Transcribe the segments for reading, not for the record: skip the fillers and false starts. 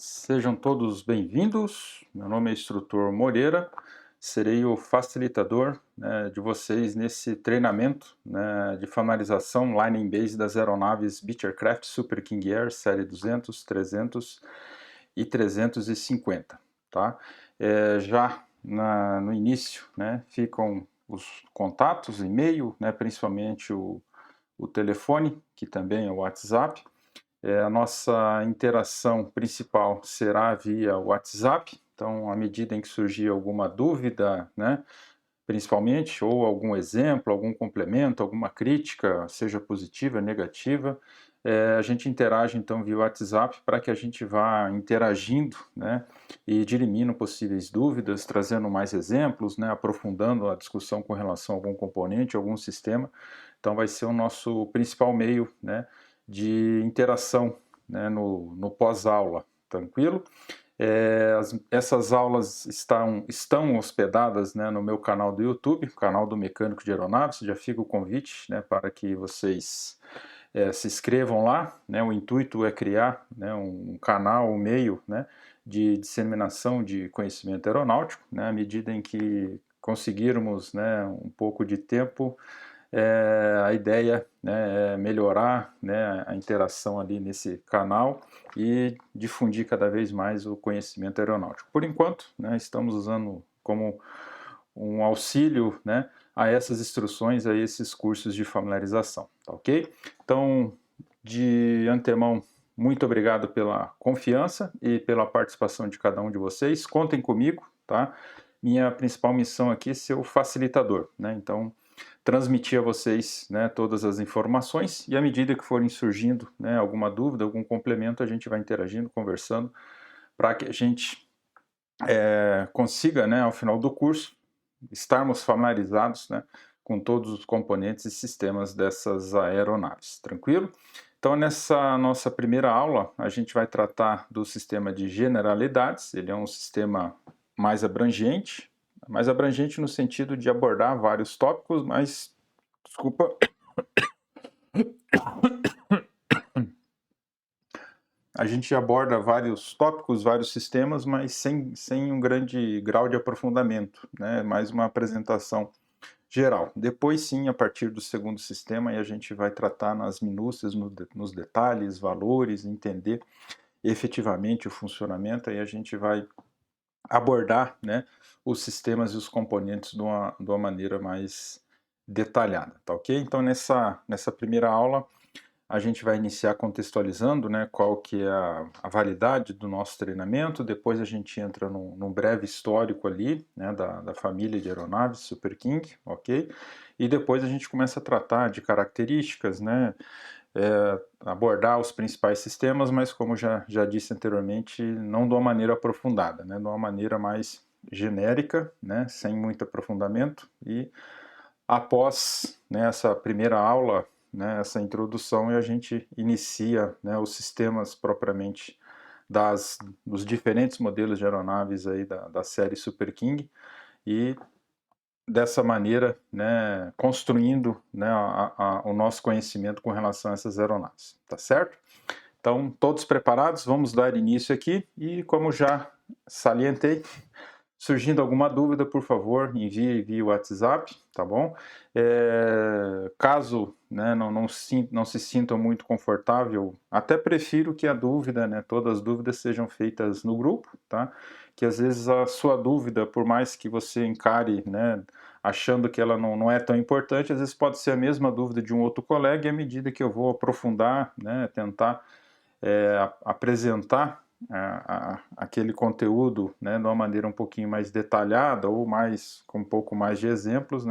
Sejam todos bem-vindos. Meu nome é Instrutor Moreira. Serei o facilitador, de vocês nesse treinamento, de familiarização line base das aeronaves Beechcraft Super King Air série 200, 300 e 350. Tá? Já no início, ficam os contatos, e-mail, principalmente o telefone, que também é o WhatsApp. A nossa interação principal será via WhatsApp, então à medida em que surgir alguma dúvida, principalmente, ou algum exemplo, algum complemento, alguma crítica, seja positiva, negativa, a gente interage então via WhatsApp para que a gente vá interagindo, e dirimindo possíveis dúvidas, trazendo mais exemplos, aprofundando a discussão com relação a algum componente, algum sistema. Então vai ser o nosso principal meio, de interação, no pós-aula, tranquilo? Essas aulas estão hospedadas, no meu canal do YouTube, canal do Mecânico de Aeronaves. Já fica o convite, para que vocês se inscrevam lá. O intuito é criar, um canal, um meio, de disseminação de conhecimento aeronáutico, à medida em que conseguirmos, um pouco de tempo. A ideia é melhorar, a interação ali nesse canal e difundir cada vez mais o conhecimento aeronáutico. Por enquanto, estamos usando como um auxílio, a essas instruções, a esses cursos de familiarização, tá ok? Então, de antemão, muito obrigado pela confiança e pela participação de cada um de vocês. Contem comigo, tá? Minha principal missão aqui é ser o facilitador, então transmitir a vocês, todas as informações, e à medida que forem surgindo, alguma dúvida, algum complemento, a gente vai interagindo, conversando, para que a gente consiga, ao final do curso, estarmos familiarizados, com todos os componentes e sistemas dessas aeronaves, tranquilo? Então, nessa nossa primeira aula, a gente vai tratar do sistema de generalidades. Ele é um sistema mais abrangente no sentido de abordar vários tópicos, mas, desculpa, a gente aborda vários tópicos, vários sistemas, mas sem um grande grau de aprofundamento, mais uma apresentação geral. Depois, sim, a partir do segundo sistema, aí a gente vai tratar nas minúcias, nos detalhes, valores, entender efetivamente o funcionamento, aí a gente vai abordar, os sistemas e os componentes de uma maneira mais detalhada, tá ok? Então, nessa primeira aula, a gente vai iniciar contextualizando, qual que é a validade do nosso treinamento. Depois a gente entra num breve histórico ali, da família de aeronaves Super King, ok? E depois a gente começa a tratar de características, abordar os principais sistemas, mas como já disse anteriormente, não de uma maneira aprofundada, de uma maneira mais genérica, sem muito aprofundamento. E após essa primeira aula, essa introdução, e a gente inicia, os sistemas propriamente dos diferentes modelos de aeronaves aí da série Super King, e dessa maneira, construindo, o nosso conhecimento com relação a essas aeronaves, tá certo? Então, todos preparados? Vamos dar início aqui, e como já salientei, surgindo alguma dúvida, por favor, envie via WhatsApp, tá bom? Caso não se sintam muito confortável, até prefiro que a dúvida, todas as dúvidas sejam feitas no grupo, tá? Que às vezes a sua dúvida, por mais que você encare, achando que ela não é tão importante, às vezes pode ser a mesma dúvida de um outro colega, e à medida que eu vou aprofundar, tentar apresentar aquele conteúdo, de uma maneira um pouquinho mais detalhada, ou com um pouco mais de exemplos,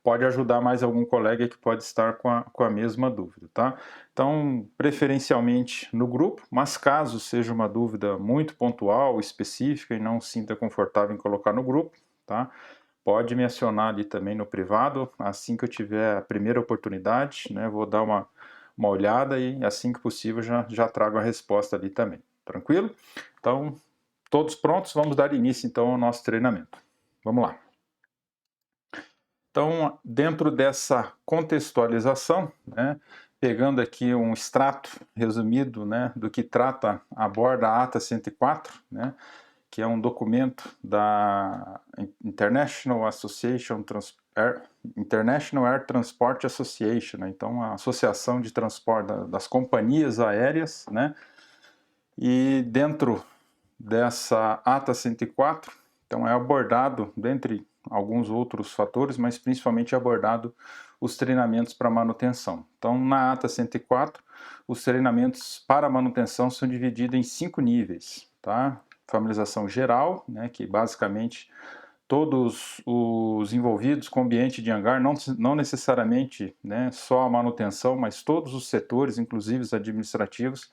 pode ajudar mais algum colega que pode estar com a mesma dúvida, tá? Então, preferencialmente no grupo, mas caso seja uma dúvida muito pontual, específica, e não se sinta confortável em colocar no grupo, tá? Pode me acionar ali também no privado, assim que eu tiver a primeira oportunidade, vou dar uma olhada, e assim que possível já trago a resposta ali também. Tranquilo? Então, todos prontos? Vamos dar início então ao nosso treinamento. Vamos lá. Então, dentro dessa contextualização, pegando aqui um extrato resumido, né, do que trata a borda ATA 104, né, que é um documento da International Air Transport Association, né, então a Associação de Transporte das Companhias Aéreas, né, e dentro dessa ATA 104, então é abordado, dentre alguns outros fatores, mas principalmente abordado os treinamentos para manutenção. Então, na ATA 104, os treinamentos para manutenção são divididos em 5 níveis, tá? Familiarização geral, né, que basicamente todos os envolvidos com o ambiente de hangar, não necessariamente, né, só a manutenção, mas todos os setores, inclusive os administrativos,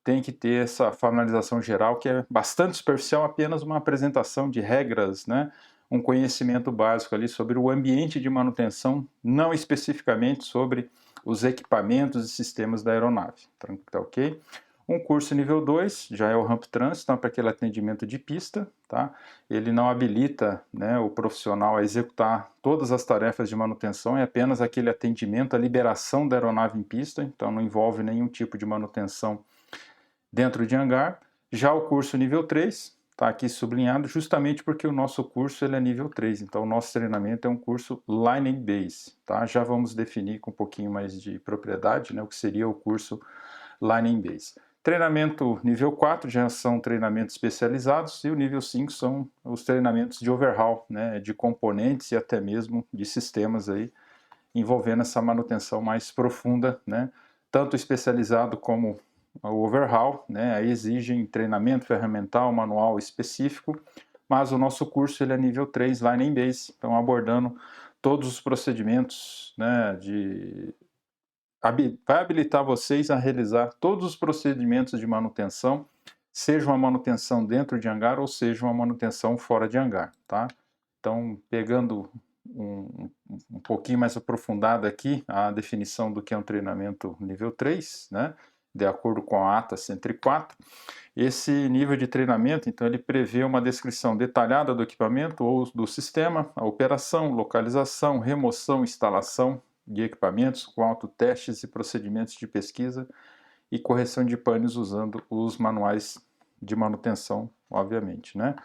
tem que ter essa familiarização geral, que é bastante superficial, apenas uma apresentação de regras, né? Um conhecimento básico ali sobre o ambiente de manutenção, não especificamente sobre os equipamentos e sistemas da aeronave. Tá ok? Um curso nível 2 já é o Ramp Trans, então para aquele atendimento de pista, tá? Ele não habilita, né, o profissional a executar todas as tarefas de manutenção, é apenas aquele atendimento, a liberação da aeronave em pista, então não envolve nenhum tipo de manutenção dentro de hangar. Já o curso nível 3 está aqui sublinhado justamente porque o nosso curso ele é nível 3, então o nosso treinamento é um curso Line and Base, tá? Já vamos definir com um pouquinho mais de propriedade, né, o que seria o curso Line and Base. Treinamento nível 4 já são treinamentos especializados e o nível 5 são os treinamentos de overhaul, né, de componentes e até mesmo de sistemas aí, envolvendo essa manutenção mais profunda, né, tanto especializado como o overhaul, né, aí exigem treinamento ferramental, manual específico, mas o nosso curso ele é nível 3, Line and Base, então abordando todos os procedimentos, né, vai habilitar vocês a realizar todos os procedimentos de manutenção, seja uma manutenção dentro de hangar ou seja uma manutenção fora de hangar, tá? Então, pegando um pouquinho mais aprofundado aqui a definição do que é um treinamento nível 3, né? De acordo com a ATA 104, esse nível de treinamento, então, ele prevê uma descrição detalhada do equipamento ou do sistema, a operação, localização, remoção, instalação de equipamentos com autotestes e procedimentos de pesquisa e correção de panes usando os manuais de manutenção, obviamente, né?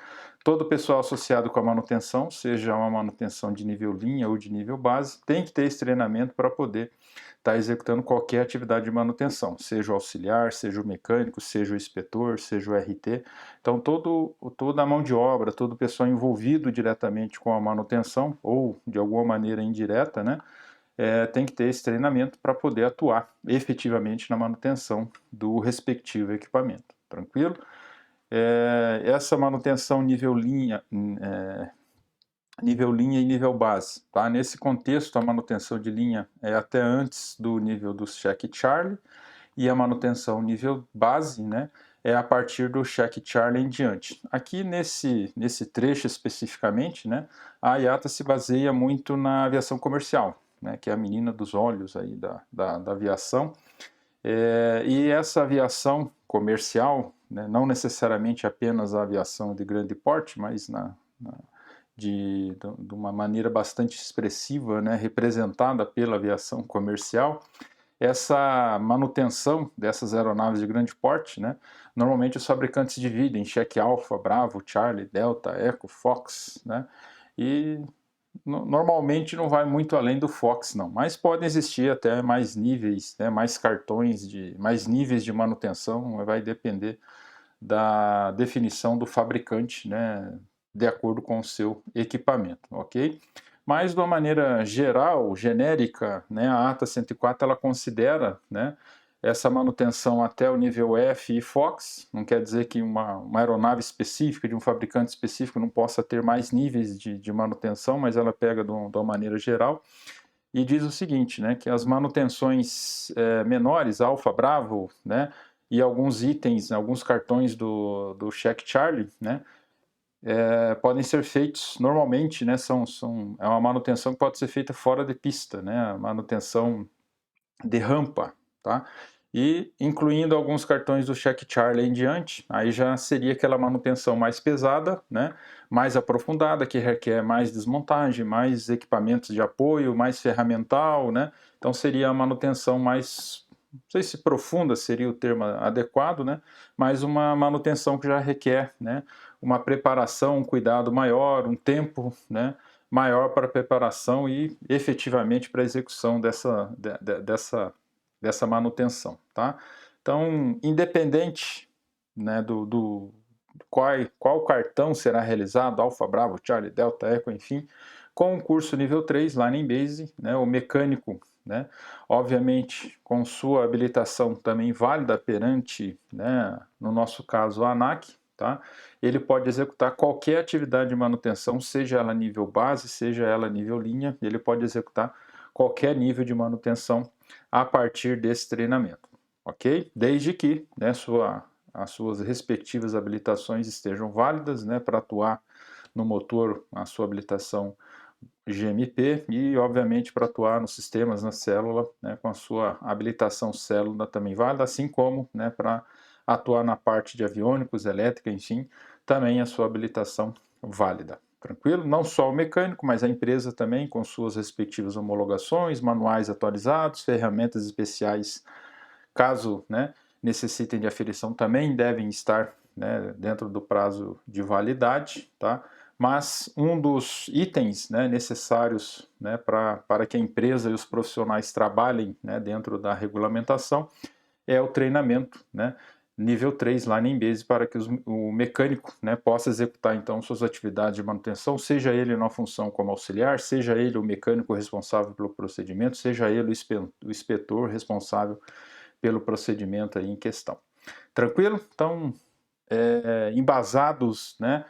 Todo o pessoal associado com a manutenção, seja uma manutenção de nível linha ou de nível base, tem que ter esse treinamento para poder estar executando qualquer atividade de manutenção, seja o auxiliar, seja o mecânico, seja o inspetor, seja o RT. Então, toda a mão de obra, todo o pessoal envolvido diretamente com a manutenção, ou de alguma maneira indireta, né, tem que ter esse treinamento para poder atuar efetivamente na manutenção do respectivo equipamento. Tranquilo? Essa manutenção nível linha e nível base, tá? Nesse contexto, a manutenção de linha é até antes do nível do check Charlie e a manutenção nível base, né, é a partir do check Charlie em diante. Aqui nesse trecho especificamente, né, a IATA se baseia muito na aviação comercial, né, que é a menina dos olhos aí da aviação. E essa aviação comercial, né, não necessariamente apenas a aviação de grande porte, mas de uma maneira bastante expressiva, né, representada pela aviação comercial, essa manutenção dessas aeronaves de grande porte, né, normalmente os fabricantes dividem em check Alpha, Bravo, Charlie, Delta, Echo, Fox, né, e normalmente não vai muito além do Fox, não, mas podem existir até mais níveis, né, mais cartões, mais níveis de manutenção, vai depender da definição do fabricante, né, de acordo com o seu equipamento, ok? Mas de uma maneira geral, genérica, né, a ATA 104 ela considera, né, essa manutenção até o nível F e Fox, não quer dizer que uma aeronave específica, de um fabricante específico, não possa ter mais níveis de manutenção, mas ela pega de uma maneira geral, e diz o seguinte, né, que as manutenções menores, Alfa, Bravo, né, e alguns itens, alguns cartões do check Charlie, né, podem ser feitos normalmente, né, é uma manutenção que pode ser feita fora de pista, né, a manutenção de rampa, tá? E incluindo alguns cartões do check Charlie em diante, aí já seria aquela manutenção mais pesada, né, mais aprofundada, que requer mais desmontagem, mais equipamentos de apoio, mais ferramental, né, então seria a manutenção mais não sei se profunda seria o termo adequado, né, mas uma manutenção que já requer, né, uma preparação, um cuidado maior, um tempo, né, maior para a preparação e efetivamente para a execução dessa manutenção, tá? Então, independente, né, qual cartão será realizado, Alfa, Bravo, Charlie, Delta, Echo, enfim, com o curso nível 3, Line Base, né, o mecânico, né, obviamente com sua habilitação também válida perante, né, no nosso caso, a ANAC, tá? Ele pode executar qualquer atividade de manutenção, seja ela nível base, seja ela nível linha, ele pode executar qualquer nível de manutenção a partir desse treinamento, ok? Desde que, né, as suas respectivas habilitações estejam válidas, né, para atuar no motor, a sua habilitação GMP e, obviamente, para atuar nos sistemas, na célula, né, com a sua habilitação célula também válida, assim como, né, para atuar na parte de aviônicos, elétrica, enfim, também a sua habilitação válida. Tranquilo? Não só o mecânico, mas a empresa também, com suas respectivas homologações, manuais atualizados, ferramentas especiais, caso, né, necessitem de aferição, também devem estar, né, dentro do prazo de validade, tá? Mas um dos itens, né, necessários, né, para que a empresa e os profissionais trabalhem, né, dentro da regulamentação é o treinamento, né, nível 3 lá na Embase, para que o mecânico, né, possa executar então suas atividades de manutenção, seja ele na função como auxiliar, seja ele o mecânico responsável pelo procedimento, seja ele o inspetor responsável pelo procedimento aí em questão. Tranquilo? Então, embasados, né,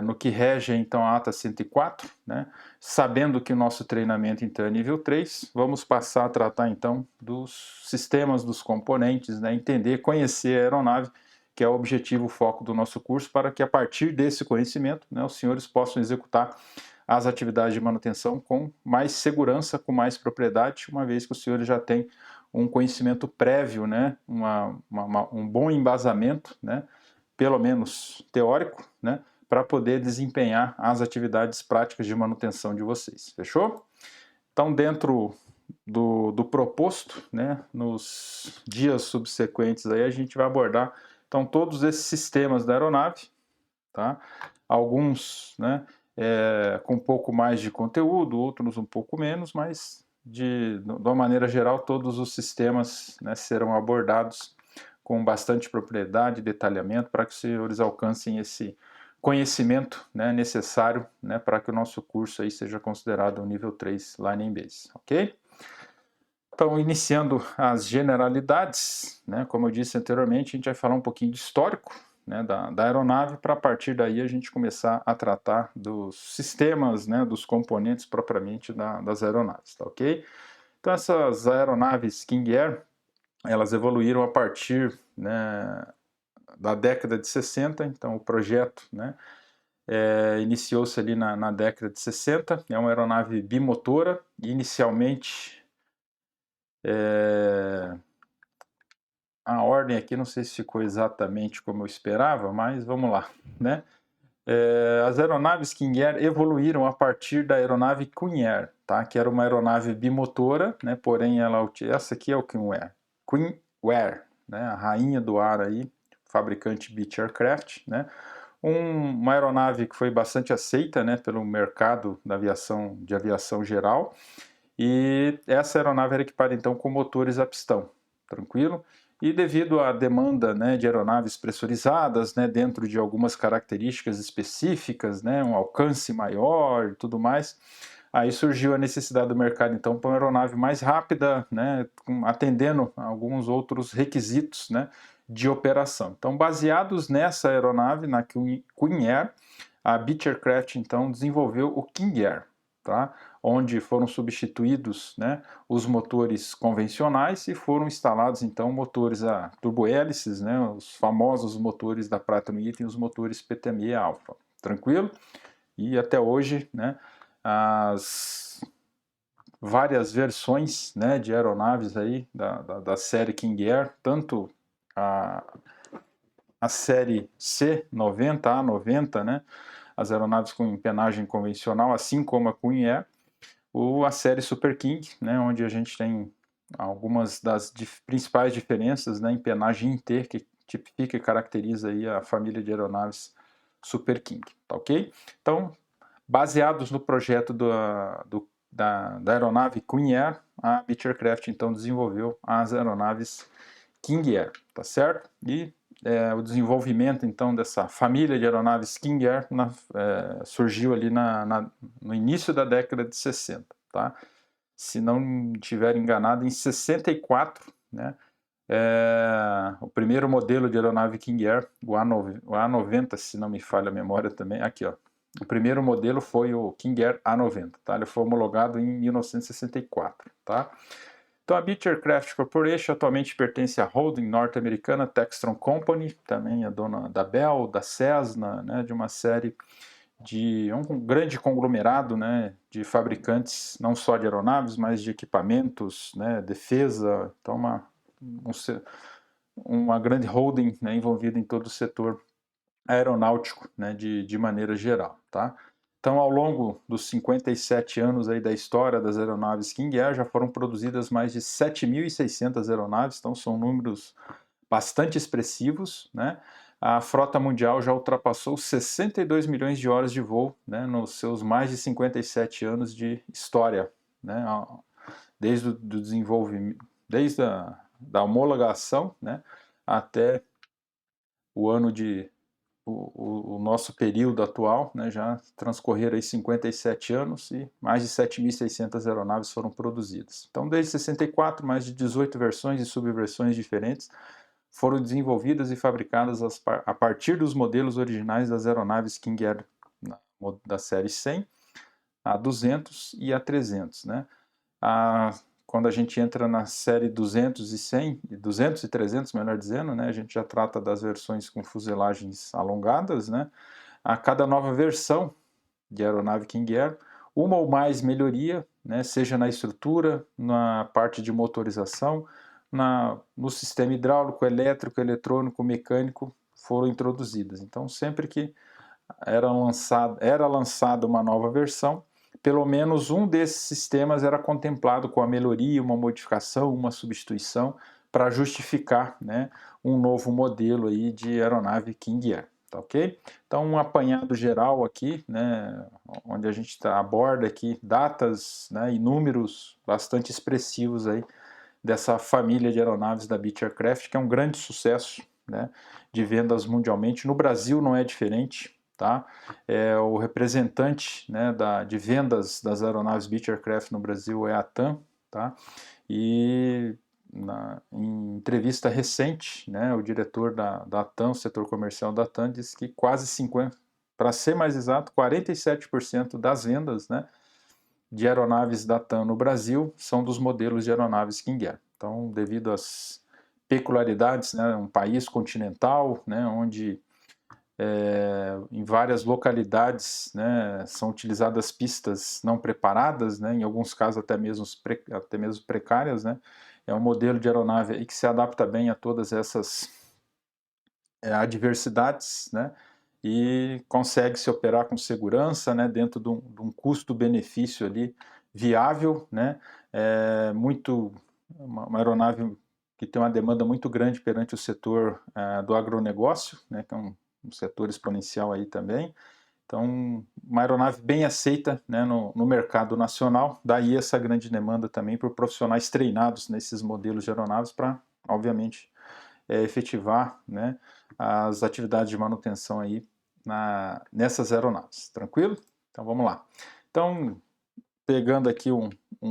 no que rege então a ata 104, né, sabendo que o nosso treinamento então é nível 3, vamos passar a tratar então dos sistemas, dos componentes, né, entender, conhecer a aeronave, que é o objetivo, o foco do nosso curso, para que a partir desse conhecimento, né, os senhores possam executar as atividades de manutenção com mais segurança, com mais propriedade, uma vez que os senhores já têm um conhecimento prévio, né, um bom embasamento, né, pelo menos teórico, né, para poder desempenhar as atividades práticas de manutenção de vocês. Fechou? Então, dentro do proposto, né, nos dias subsequentes aí a gente vai abordar então todos esses sistemas da aeronave, tá? Alguns, né, com um pouco mais de conteúdo, outros um pouco menos, mas de uma maneira geral todos os sistemas, né, serão abordados com bastante propriedade e detalhamento para que os senhores alcancem esse conhecimento, né, necessário, né, para que o nosso curso aí seja considerado um nível 3 Line Embase, ok? Então, iniciando as generalidades, né, como eu disse anteriormente, a gente vai falar um pouquinho de histórico, né, da aeronave, para a partir daí a gente começar a tratar dos sistemas, né, dos componentes propriamente das aeronaves, tá ok? Então, essas aeronaves King Air, elas evoluíram a partir, né, da década de 60, então o projeto, né, iniciou-se ali na década de 60, é uma aeronave bimotora, inicialmente a ordem aqui não sei se ficou exatamente como eu esperava, mas vamos lá, né? As aeronaves King Air evoluíram a partir da aeronave Queen Air, tá? Que era uma aeronave bimotora, né? Porém, essa aqui é o Queen Air, né? A rainha do ar aí, fabricante Beech Aircraft, né? Uma aeronave que foi bastante aceita, né, pelo mercado da aviação geral, e essa aeronave era equipada então com motores a pistão, tranquilo? E devido à demanda, né, de aeronaves pressurizadas, né, dentro de algumas características específicas, né, um alcance maior e tudo mais, aí surgiu a necessidade do mercado então para uma aeronave mais rápida, né, atendendo a alguns outros requisitos, né, de operação. Então, baseados nessa aeronave, na Queen Air, a Beech Aircraft então desenvolveu o King Air, tá? Onde foram substituídos, né, os motores convencionais e foram instalados então motores a turbohélices, né, os famosos motores da Pratt & Whitney, os motores PT6 Alpha, tranquilo? E até hoje, né, as várias versões, né, de aeronaves aí da série King Air, tanto a série C90, A90, né, as aeronaves com empenagem convencional, assim como a Queen Air, ou a série Super King, né, onde a gente tem algumas das principais diferenças, né, em penagem em T, que tipifica e caracteriza aí a família de aeronaves Super King, tá ok? Então, baseados no projeto da aeronave Queen Air, a Beech Aircraft então desenvolveu as aeronaves King Air, tá certo? E o desenvolvimento então dessa família de aeronaves King Air surgiu ali no início da década de 60, tá? Se não estiver enganado, em 64, né? O primeiro modelo de aeronave King Air, o A90, se não me falha a memória também, aqui ó. O primeiro modelo foi o King Air A90, tá? Ele foi homologado em 1964, tá? Então a Beech Aircraft Corporation atualmente pertence à holding norte-americana Textron Company, também é dona da Bell, da Cessna, né, de uma série de um grande conglomerado, né, de fabricantes não só de aeronaves, mas de equipamentos, né, defesa, então uma grande holding, né, envolvida em todo o setor aeronáutico, né, de maneira geral, tá? Então, ao longo dos 57 anos aí da história das aeronaves King Air, já foram produzidas mais de 7.600 aeronaves, então são números bastante expressivos, né? A frota mundial já ultrapassou 62 milhões de horas de voo, né, nos seus mais de 57 anos de história, né? Desde o desenvolvimento, desde da homologação, né, até o ano de o nosso período atual, né, já transcorreram aí 57 anos e mais de 7.600 aeronaves foram produzidas. Então, desde 64, mais de 18 versões e subversões diferentes foram desenvolvidas e fabricadas a partir dos modelos originais das aeronaves King Air da série 100, a 200 e a 300, né? Quando a gente entra na série 200 e 100, 200 e 300, melhor dizendo, né, a gente já trata das versões com fuselagens alongadas, né? A cada nova versão de aeronave King Air, uma ou mais melhoria, né, seja na estrutura, na parte de motorização, no sistema hidráulico, elétrico, eletrônico, mecânico, foram introduzidas. Então, sempre que era lançada uma nova versão, pelo menos um desses sistemas era contemplado com a melhoria, uma modificação, uma substituição, para justificar, né, um novo modelo aí de aeronave King Air. Tá ok? Então, um apanhado geral aqui, né, onde a gente aborda aqui datas, né, e números bastante expressivos aí dessa família de aeronaves da Beech Aircraft, que é um grande sucesso, né, de vendas mundialmente. No Brasil não é diferente, tá? O representante, né, de vendas das aeronaves Beech Aircraft no Brasil é a TAM, tá? E em entrevista recente, né, o diretor da TAM, o setor comercial da TAM, disse que quase 50%, para ser mais exato, 47% das vendas, né, de aeronaves da TAM no Brasil são dos modelos de aeronaves King Air. Então, devido às peculiaridades, né, um país continental, né, onde em várias localidades, né, são utilizadas pistas não preparadas, né, em alguns casos até mesmo precárias, né, é um modelo de aeronave aí que se adapta bem a todas essas adversidades, né, e consegue se operar com segurança, né, dentro de um custo-benefício ali viável, né, uma aeronave que tem uma demanda muito grande perante o setor do agronegócio, né, que é um setor exponencial aí também. Então, uma aeronave bem aceita, né, no mercado nacional, daí essa grande demanda também por profissionais treinados nesses modelos de aeronaves para, obviamente, efetivar, né, as atividades de manutenção aí nessas aeronaves. Tranquilo? Então vamos lá. Então, pegando aqui um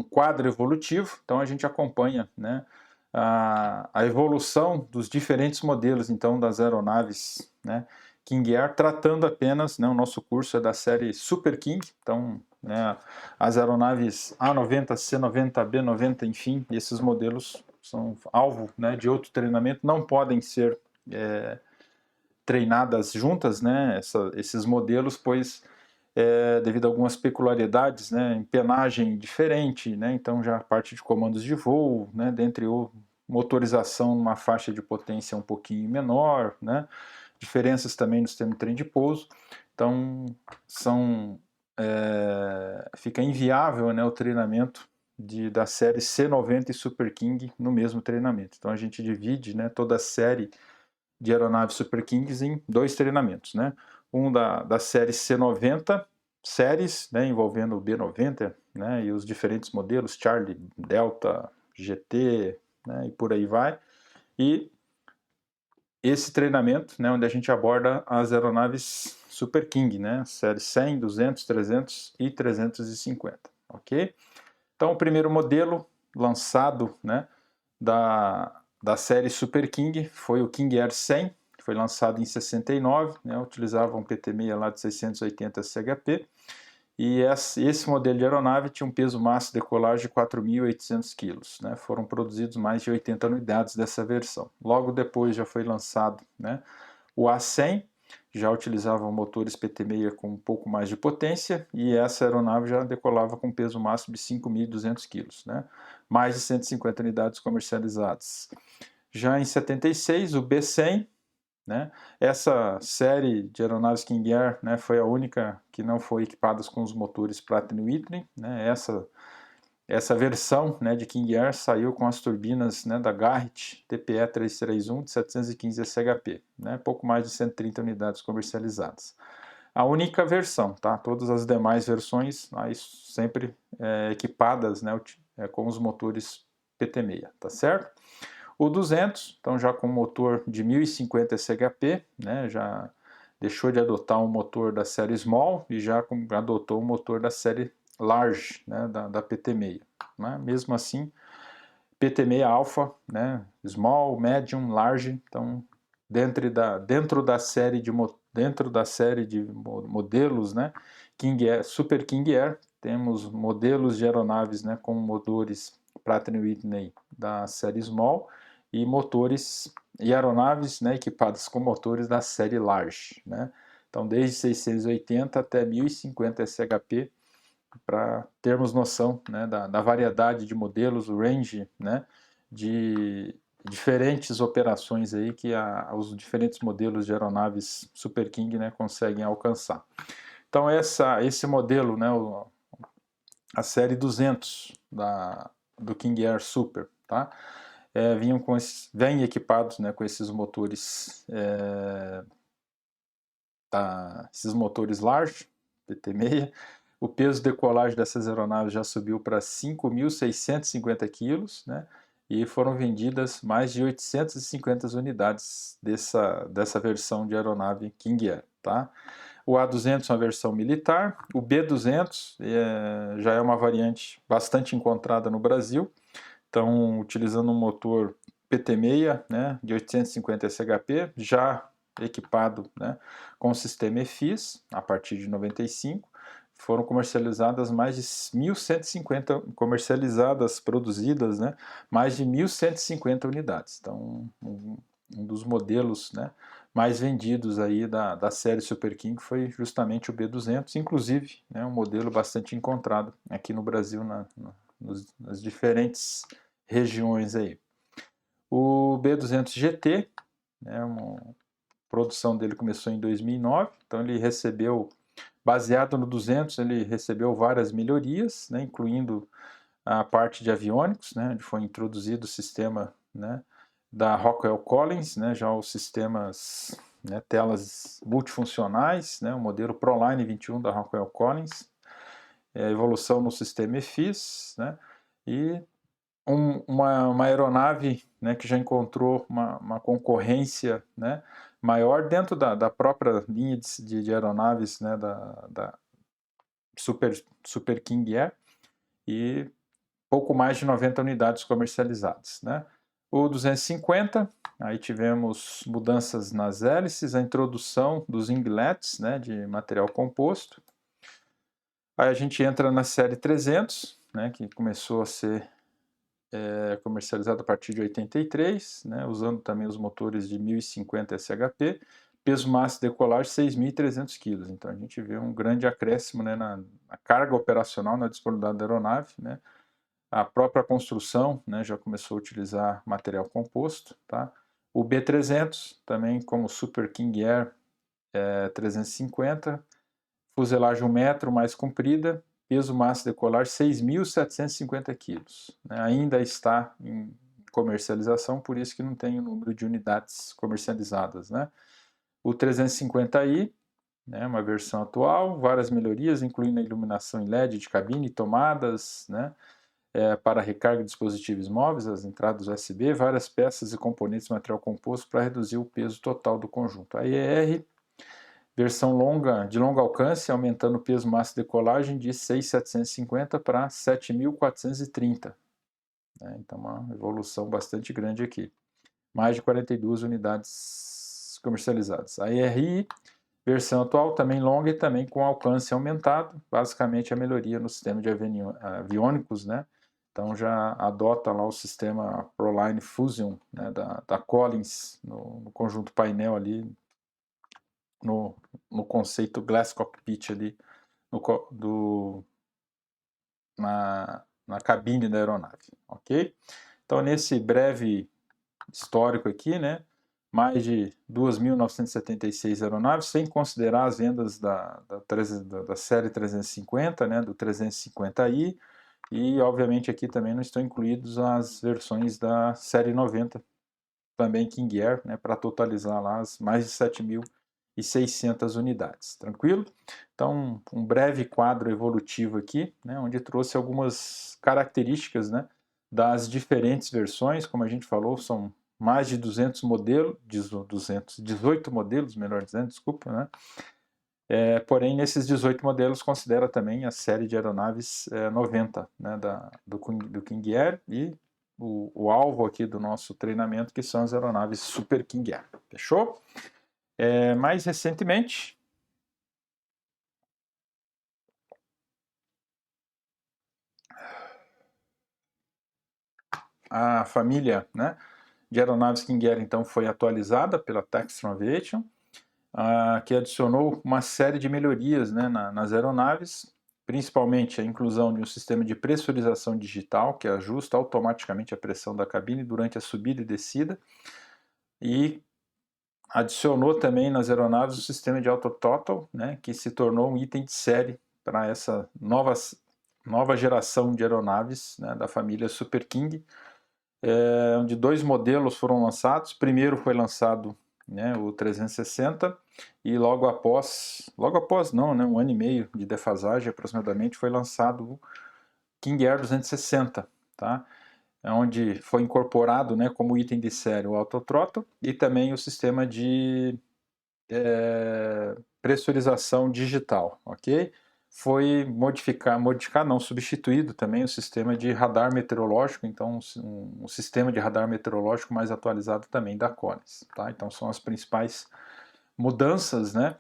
quadro evolutivo, então a gente acompanha, né, a evolução dos diferentes modelos então das aeronaves, né, King Air, tratando apenas, né, o nosso curso é da série Super King, então, né, as aeronaves A90, C90, B90, enfim, esses modelos são alvo, né, de outro treinamento, não podem ser treinadas juntas, né, esses modelos, pois devido a algumas peculiaridades, né, empenagem diferente, né, então já a parte de comandos de voo, né, dentre o motorização numa faixa de potência um pouquinho menor, né, diferenças também no sistema de trem de pouso, então fica inviável, né, o treinamento da série C90 e Super King no mesmo treinamento. Então a gente divide, né, toda a série de aeronaves Super Kings em 2 treinamentos, né? Um da série C90 séries, né, envolvendo o B90, né, e os diferentes modelos Charlie, Delta, GT, né, e por aí vai. E esse treinamento, né, onde a gente aborda as aeronaves Super King, né, série 100, 200, 300 e 350, ok? Então, o primeiro modelo lançado, né, da série Super King foi o King Air 100, que foi lançado em 69, né, utilizava um PT-6 lá de 680 CHP, e esse modelo de aeronave tinha um peso máximo de decolagem de 4.800 kg. Né? Foram produzidos mais de 80 unidades dessa versão. Logo depois já foi lançado, né, o A100, já utilizava motores PT-6 com um pouco mais de potência, e essa aeronave já decolava com peso máximo de 5.200 kg. Né? Mais de 150 unidades comercializadas. Já em 76, o B100, né? Essa série de aeronaves King Air, né, foi a única que não foi equipada com os motores Pratt & Whitney. Né? Essa versão, né, de King Air saiu com as turbinas, né, da Garrett TPE 331 de 715 SHP, né? Pouco mais de 130 unidades comercializadas. A única versão, tá? Todas as demais versões aí sempre equipadas, né, com os motores PT-6, tá certo? O 200, então já com motor de 1050 SHP, né, já deixou de adotar um motor da série Small e já adotou o motor da série Large, né, da PT-6. Né? Mesmo assim, PT-6 Alpha, né, Small, Medium, Large, então dentro da série de modelos, né, King Air, Super King Air, temos modelos de aeronaves, né, com motores Pratt & Whitney da série Small e motores e aeronaves, né, equipadas com motores da série Large, né? Então, desde 680 até 1050 SHP, para termos noção, né, da variedade de modelos, o range, né, de diferentes operações aí que os diferentes modelos de aeronaves Super King, né, conseguem alcançar. Então, esse modelo, né, a série 200 do King Air Super, tá? Vêm equipados, né, com esses motores, esses motores large, PT-6. O peso de decolagem dessas aeronaves já subiu para 5.650 quilos, né? E foram vendidas mais de 850 unidades dessa versão de aeronave King Air, tá? O A200 é uma versão militar, o B200 já é uma variante bastante encontrada no Brasil, então utilizando um motor PT-6, né, de 850 SHP, já equipado, né, com o sistema EFIS, a partir de 95, foram comercializadas mais de 1.150, produzidas, né, mais de 1.150 unidades. Então, um dos modelos, né, mais vendidos aí da série Super King foi justamente o B200, inclusive, né, um modelo bastante encontrado aqui no Brasil, nas diferentes regiões aí. O B200 GT, né, a produção dele começou em 2009, então ele recebeu, baseado no 200, ele recebeu várias melhorias, né, incluindo a parte de aviônicos, né, onde foi introduzido o sistema, né, da Rockwell Collins, né, já os sistemas, né, telas multifuncionais, né, o modelo ProLine 21 da Rockwell Collins, evolução no sistema EFIS, né, e uma aeronave, né, que já encontrou uma concorrência, né, maior dentro da própria linha de aeronaves, né, da Super King Air, e pouco mais de 90 unidades comercializadas. Né. O 250, aí tivemos mudanças nas hélices, a introdução dos inglets, né, de material composto. Aí a gente entra na série 300, né, que começou a ser comercializado a partir de 83, né, usando também os motores de 1050 SHP, peso máximo de decolagem 6.300 kg. Então a gente vê um grande acréscimo, né, na carga operacional, na disponibilidade da aeronave, né. A própria construção, né, já começou a utilizar material composto, tá? O B300 também, como Super King Air 350, fuselagem 1 metro mais comprida, peso massa decolar 6.750 quilos. Né? Ainda está em comercialização, por isso que não tem o número de unidades comercializadas. Né? O 350i, né, uma versão atual, várias melhorias, incluindo a iluminação em LED de cabine, tomadas, né, para recarga de dispositivos móveis, as entradas USB, várias peças e componentes de material composto para reduzir o peso total do conjunto. A ER, versão de longo alcance, aumentando o peso massa de decolagem de 6.750 para 7.430. Né, então, uma evolução bastante grande aqui. Mais de 42 unidades comercializadas. A ERI, versão atual, também longa e também com alcance aumentado, basicamente a melhoria no sistema de aviônicos, né? Então já adota lá o sistema Proline Fusion, né, da Collins, no conjunto painel ali, no conceito Glass Cockpit ali, na cabine da aeronave, ok? Então nesse breve histórico aqui, né, mais de 2.976 aeronaves, sem considerar as vendas da série 350, né, do 350i, e obviamente aqui também não estão incluídos as versões da série 90, também King Air, né, para totalizar lá as mais de 7.600 unidades, tranquilo? Então, um breve quadro evolutivo aqui, né, onde trouxe algumas características, né, das diferentes versões, como a gente falou, são mais de 200 modelos, 18 modelos, melhor dizendo, desculpa, né? Porém, nesses 18 modelos, considera também a série de aeronaves 90, né, do King Air e o alvo aqui do nosso treinamento, que são as aeronaves Super King Air. Fechou? Mais recentemente, a família, né, de aeronaves King Air então foi atualizada pela Textron Aviation, que adicionou uma série de melhorias, né, nas aeronaves, principalmente a inclusão de um sistema de pressurização digital que ajusta automaticamente a pressão da cabine durante a subida e descida, e adicionou também nas aeronaves o sistema de auto-throttle, né, que se tornou um item de série para essa nova geração de aeronaves, né, da família Super King, onde dois modelos foram lançados. Primeiro foi lançado, né, o 360, e logo após não, né, um ano e meio de defasagem aproximadamente, foi lançado o King Air 260, tá? Onde foi incorporado, né, como item de série o autothrottle e também o sistema de pressurização digital, ok? Foi substituído também o sistema de radar meteorológico, então um sistema de radar meteorológico mais atualizado também da Collins, tá? Então são as principais mudanças, né,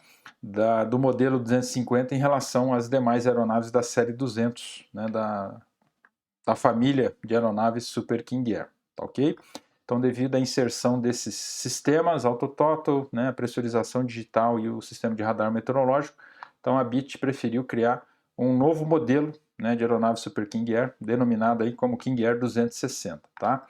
do modelo 250 em relação às demais aeronaves da série 200, né, da família de aeronaves Super King Air, tá ok? Então, devido à inserção desses sistemas, autothrottle, né, a pressurização digital e o sistema de radar meteorológico, então a Bit preferiu criar um novo modelo, né, de aeronave Super King Air, denominado aí como King Air 260, tá?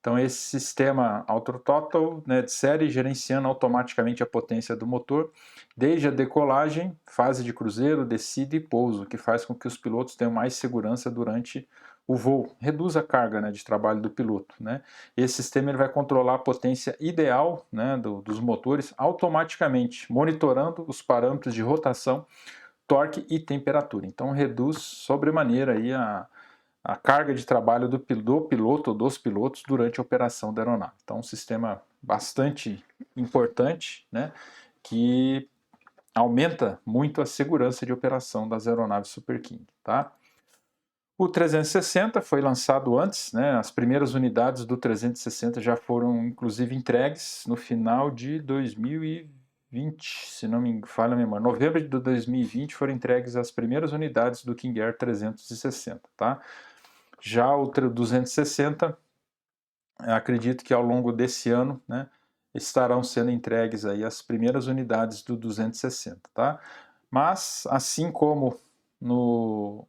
Então esse sistema autothrottle, né, de série, gerenciando automaticamente a potência do motor, desde a decolagem, fase de cruzeiro, descida e pouso, que faz com que os pilotos tenham mais segurança durante o voo, reduz a carga, né, de trabalho do piloto, né? Esse sistema ele vai controlar a potência ideal, né, dos motores automaticamente, monitorando os parâmetros de rotação, torque e temperatura. Então reduz sobremaneira aí a carga de trabalho do piloto ou dos pilotos durante a operação da aeronave. Então um sistema bastante importante, né, que aumenta muito a segurança de operação das aeronaves Super King, tá? O 360 foi lançado antes, né? As primeiras unidades do 360 já foram inclusive entregues no final de 2020, se não me falha a memória. Novembro de 2020 foram entregues as primeiras unidades do King Air 360, tá? Já o 260, acredito que ao longo desse ano, né, estarão sendo entregues aí as primeiras unidades do 260, tá? Mas assim como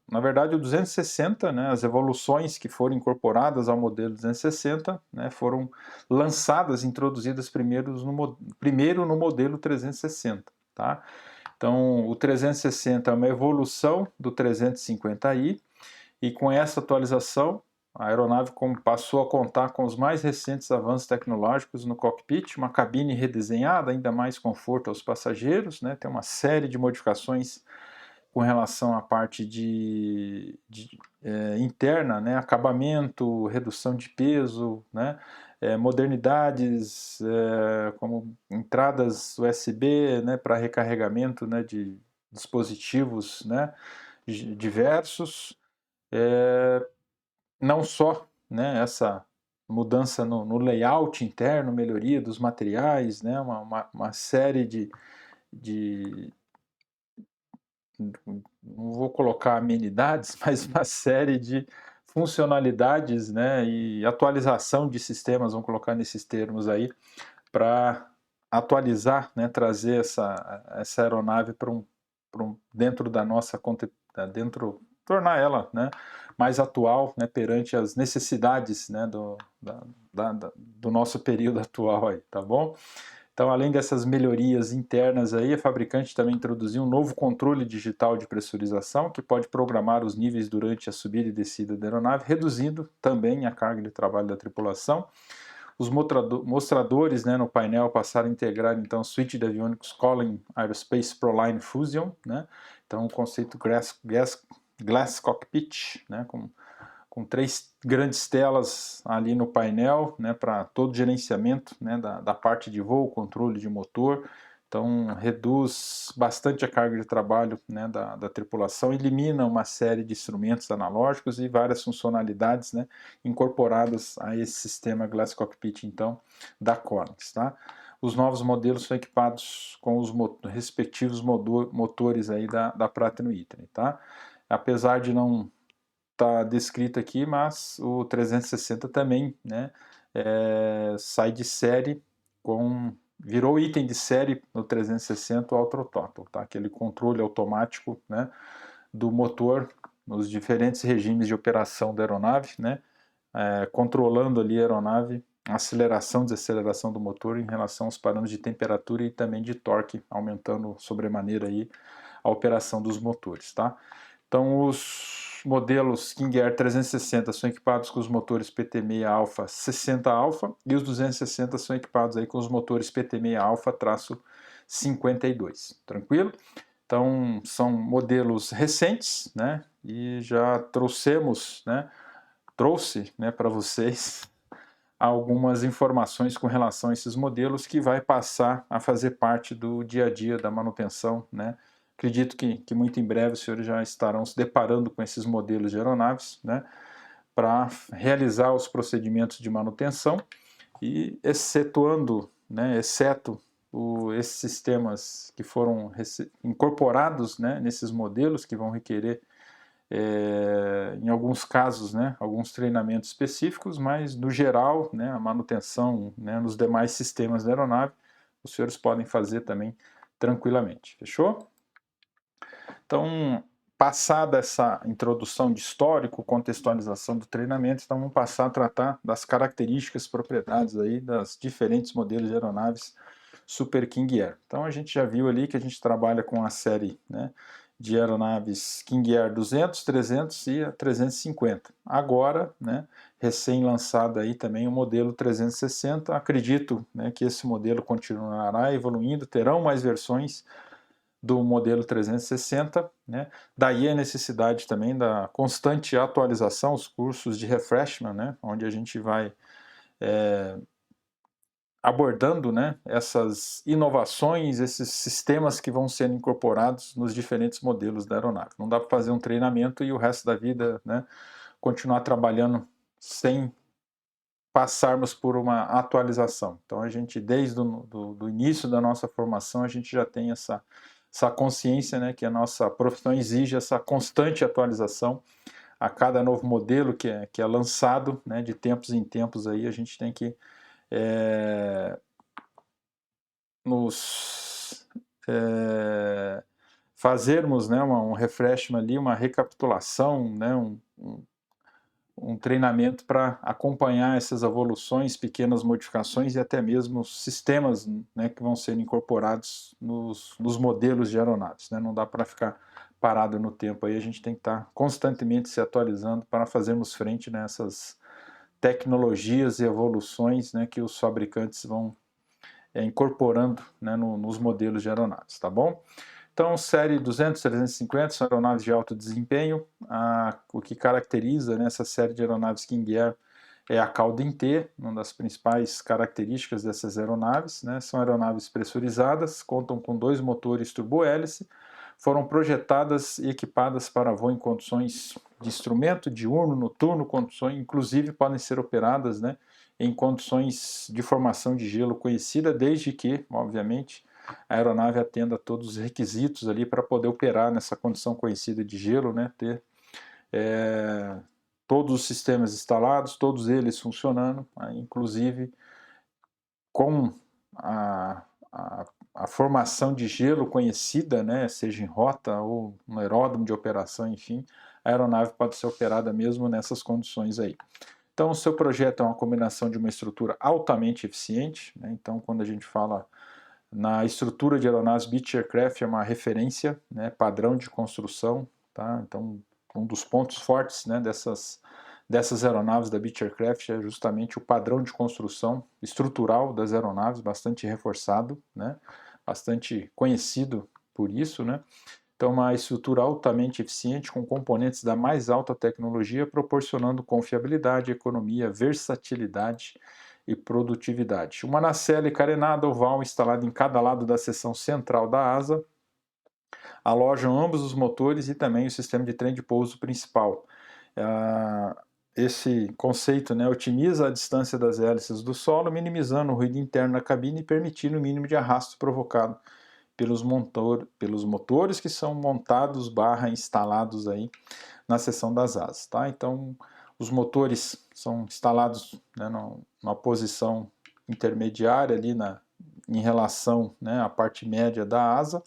na verdade, o 260, né, as evoluções que foram incorporadas ao modelo 260, né, foram lançadas, introduzidas primeiro no modelo 360, tá? Então, o 360 é uma evolução do 350i, e com essa atualização, a aeronave passou a contar com os mais recentes avanços tecnológicos no cockpit, uma cabine redesenhada, ainda mais conforto aos passageiros, né? Tem uma série de modificações com relação à parte interna, né? Acabamento, redução de peso, né? Modernidades, como entradas USB, né? Para recarregamento, né? De dispositivos, né? Diversos. Não só, né, essa mudança no layout interno, melhoria dos materiais, né, uma série de, não vou colocar amenidades, mas uma série de funcionalidades, né, e atualização de sistemas, vamos colocar nesses termos aí, para atualizar, né, trazer essa aeronave para dentro da nossa dentro, tornar ela, né, mais atual, né, perante as necessidades, né, do nosso período atual aí, tá bom? Então, além dessas melhorias internas aí, a fabricante também introduziu um novo controle digital de pressurização que pode programar os níveis durante a subida e descida da aeronave, reduzindo também a carga de trabalho da tripulação. Os mostradores, né, no painel passaram a integrar então a suíte de aviônicos Collins Aerospace ProLine Fusion, né? Então o conceito Glass Cockpit, né, com 3 grandes telas ali no painel, né, para todo o gerenciamento, né, da parte de voo, controle de motor. Então reduz bastante a carga de trabalho, né, da tripulação, elimina uma série de instrumentos analógicos e várias funcionalidades, né, incorporadas a esse sistema Glass Cockpit então da Collins, tá? Os novos modelos são equipados com os respectivos motores aí da Pratt & Whitney, tá? Apesar de não está descrito aqui, mas o 360 também, né, sai de série virou item de série no 360 o Autothrottle, tá? Aquele controle automático, né, do motor nos diferentes regimes de operação da aeronave, né, controlando ali a aeronave, a aceleração e desaceleração do motor em relação aos parâmetros de temperatura e também de torque, aumentando sobremaneira aí a operação dos motores, tá? Então, os modelos King Air 360 são equipados com os motores PT6 Alpha 60 Alpha e os 260 são equipados aí com os motores PT6 Alpha-52. Tranquilo? Então, são modelos recentes, né? E já trouxe, né, para vocês algumas informações com relação a esses modelos que vai passar a fazer parte do dia a dia da manutenção, né? Acredito que muito em breve os senhores já estarão se deparando com esses modelos de aeronaves, né, para realizar os procedimentos de manutenção e exceto esses sistemas que foram incorporados, né, nesses modelos que vão requerer em alguns casos, né, alguns treinamentos específicos, mas no geral, né, a manutenção, né, nos demais sistemas da aeronave, os senhores podem fazer também tranquilamente. Fechou? Então, passada essa introdução de histórico, contextualização do treinamento, então vamos passar a tratar das características, propriedades aí das diferentes modelos de aeronaves Super King Air. Então a gente já viu ali que a gente trabalha com a série, né, de aeronaves King Air 200, 300 e a 350. Agora, né, recém-lançado aí também o modelo 360. Acredito, né, que esse modelo continuará evoluindo, terão mais versões do modelo 360, né? Daí a necessidade também da constante atualização, os cursos de refreshment, né, onde a gente vai abordando, né, essas inovações, esses sistemas que vão sendo incorporados nos diferentes modelos da aeronave. Não dá para fazer um treinamento e o resto da vida, né, continuar trabalhando sem passarmos por uma atualização. Então a gente, desde o início da nossa formação, a gente já tem essa consciência, né, que a nossa profissão exige essa constante atualização a cada novo modelo que é lançado, né, de tempos em tempos aí a gente tem que nos fazermos, né, um refreshment ali, uma recapitulação, né, um treinamento para acompanhar essas evoluções, pequenas modificações e até mesmo sistemas, né, que vão ser incorporados nos modelos de aeronaves, né? Não dá para ficar parado no tempo aí, a gente tem que estar constantemente se atualizando para fazermos frente nessas tecnologias e evoluções, né, que os fabricantes vão incorporando, né, nos modelos de aeronaves, tá bom? Então, série 200, 350 são aeronaves de alto desempenho. O que caracteriza, né, essa série de aeronaves King Air é a cauda em T, uma das principais características dessas aeronaves, né? São aeronaves pressurizadas, contam com 2 motores turbohélice, foram projetadas e equipadas para voo em condições de instrumento, diurno, noturno, condições, inclusive podem ser operadas, né, em condições de formação de gelo conhecida, desde que, obviamente, a aeronave atenda a todos os requisitos ali para poder operar nessa condição conhecida de gelo, né, ter todos os sistemas instalados, todos eles funcionando, inclusive com a, a formação de gelo conhecida, né, seja em rota ou no aeródromo de operação, enfim, a aeronave pode ser operada mesmo nessas condições aí. Então, o seu projeto é uma combinação de uma estrutura altamente eficiente, né? Então, quando a gente fala na estrutura de aeronaves, Beech Aircraft é uma referência, né, padrão de construção, tá? Então, um dos pontos fortes, né, dessas aeronaves da Beech Aircraft é justamente o padrão de construção estrutural das aeronaves, bastante reforçado, né, bastante conhecido por isso, né? Então, uma estrutura altamente eficiente com componentes da mais alta tecnologia, proporcionando confiabilidade, economia, versatilidade e produtividade. Uma nacelle carenada oval instalada em cada lado da seção central da asa alojam ambos os motores e também o sistema de trem de pouso principal. Esse conceito, né, otimiza a distância das hélices do solo, minimizando o ruído interno na cabine e permitindo o mínimo de arrasto provocado pelos motores que são montados / instalados aí na seção das asas, tá? Então, os motores são instalados, né, numa posição intermediária ali em relação, né, à parte média da asa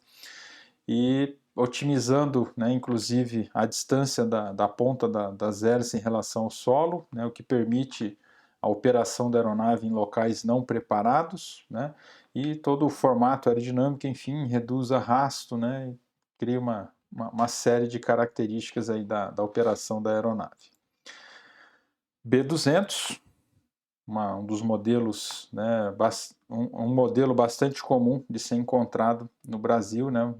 e otimizando, né, inclusive a distância da ponta das hélices em relação ao solo, né, o que permite a operação da aeronave em locais não preparados, né, e todo o formato aerodinâmico, enfim, reduz arrasto, né, cria uma série de características aí da operação da aeronave. B200, um dos modelos, né, um modelo bastante comum de ser encontrado no Brasil, né,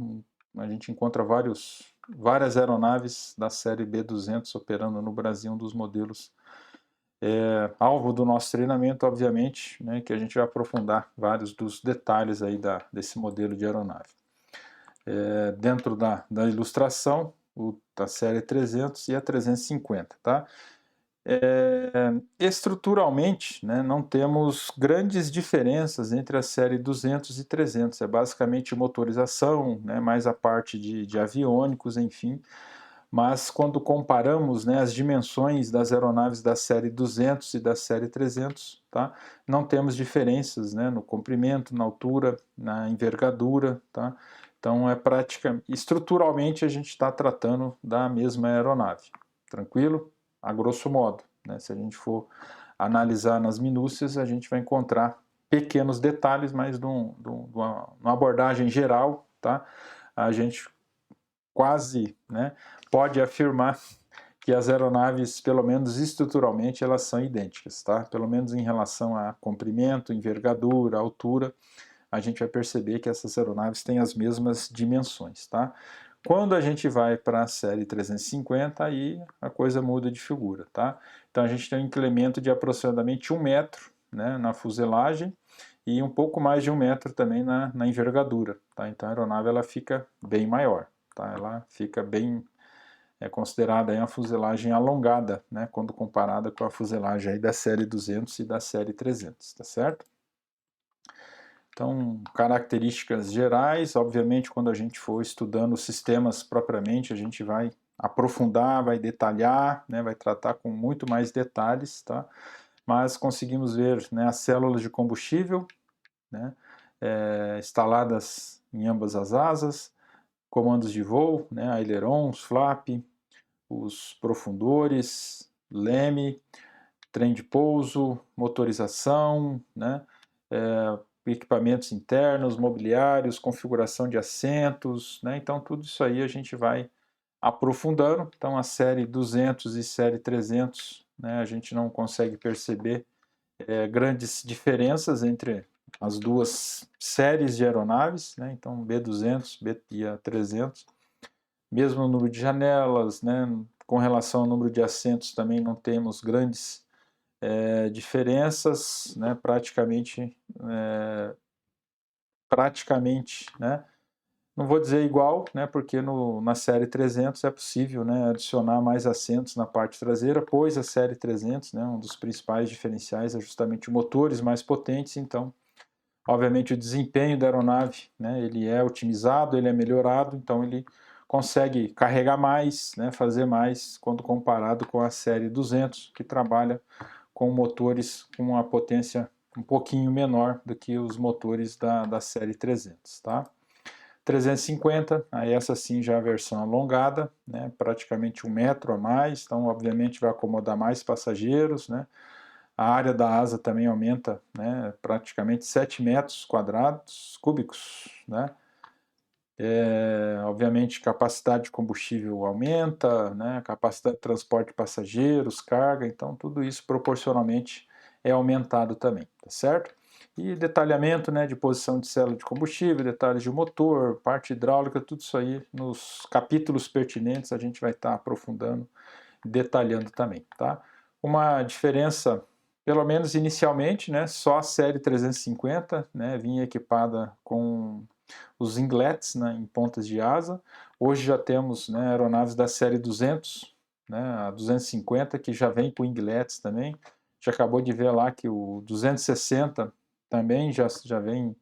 a gente encontra várias aeronaves da série B200 operando no Brasil, um dos modelos alvo do nosso treinamento, obviamente, né, que a gente vai aprofundar vários dos detalhes aí desse modelo de aeronave. Dentro da ilustração, da série 300 e a 350, tá? Estruturalmente, né, não temos grandes diferenças entre a série 200 e 300, é basicamente motorização, né, mais a parte de aviônicos, enfim, mas quando comparamos, né, as dimensões das aeronaves da série 200 e da série 300, tá, não temos diferenças, né, no comprimento, na altura, na envergadura, tá? Então, estruturalmente a gente está tratando da mesma aeronave, tranquilo? A grosso modo, né? Se a gente for analisar nas minúcias, a gente vai encontrar pequenos detalhes, mas numa abordagem geral, tá? A gente quase, né, pode afirmar que as aeronaves, pelo menos estruturalmente, elas são idênticas, tá? Pelo menos em relação a comprimento, envergadura, altura, a gente vai perceber que essas aeronaves têm as mesmas dimensões, tá? Quando a gente vai para a série 350, aí a coisa muda de figura, tá? Então a gente tem um incremento de aproximadamente 1 metro, né, na fuselagem e um pouco mais de 1 metro também na envergadura, tá? Então a aeronave ela fica bem maior, tá? Ela fica bem considerada aí uma fuselagem alongada, né, quando comparada com a fuselagem aí da série 200 e da série 300, tá certo? Então, características gerais, obviamente, quando a gente for estudando os sistemas propriamente, a gente vai aprofundar, vai detalhar, né, vai tratar com muito mais detalhes, tá? Mas conseguimos ver, né, as células de combustível, né, instaladas em ambas as asas, comandos de voo, né, ailerons, flap, os profundores, leme, trem de pouso, motorização, né? Equipamentos internos, mobiliários, configuração de assentos, né? Então tudo isso aí a gente vai aprofundando. Então a série 200 e série 300, né? A gente não consegue perceber grandes diferenças entre as duas séries de aeronaves, né? Então B200 e a 300, mesmo o número de janelas, né? Com relação ao número de assentos também não temos grandes diferenças, né? Praticamente, né? Não vou dizer igual, né? Porque na série 300 é possível, né? Adicionar mais assentos na parte traseira, pois a série 300, né? Um dos principais diferenciais é justamente motores mais potentes, então obviamente o desempenho da aeronave, né, ele é otimizado, ele é melhorado, então ele consegue carregar mais, né, fazer mais quando comparado com a série 200, que trabalha com motores com uma potência um pouquinho menor do que os motores da série 300, tá? 350, aí essa sim já é a versão alongada, né, praticamente 1 metro a mais, então obviamente vai acomodar mais passageiros, né? A área da asa também aumenta, né, praticamente 7 metros quadrados cúbicos, né? Obviamente, capacidade de combustível aumenta, né? Capacidade de transporte de passageiros, carga, então tudo isso proporcionalmente é aumentado também, tá certo? E detalhamento, né, de posição de célula de combustível, detalhes de motor, parte hidráulica, tudo isso aí nos capítulos pertinentes a gente vai estar aprofundando, detalhando também, tá? Uma diferença, pelo menos inicialmente, né, só a série 350, né, vinha equipada com os inglets, né, em pontas de asa. Hoje já temos, né, aeronaves da série 200, né, a 250, que já vem com inglets também. Já acabou de ver lá que o 260 também já vem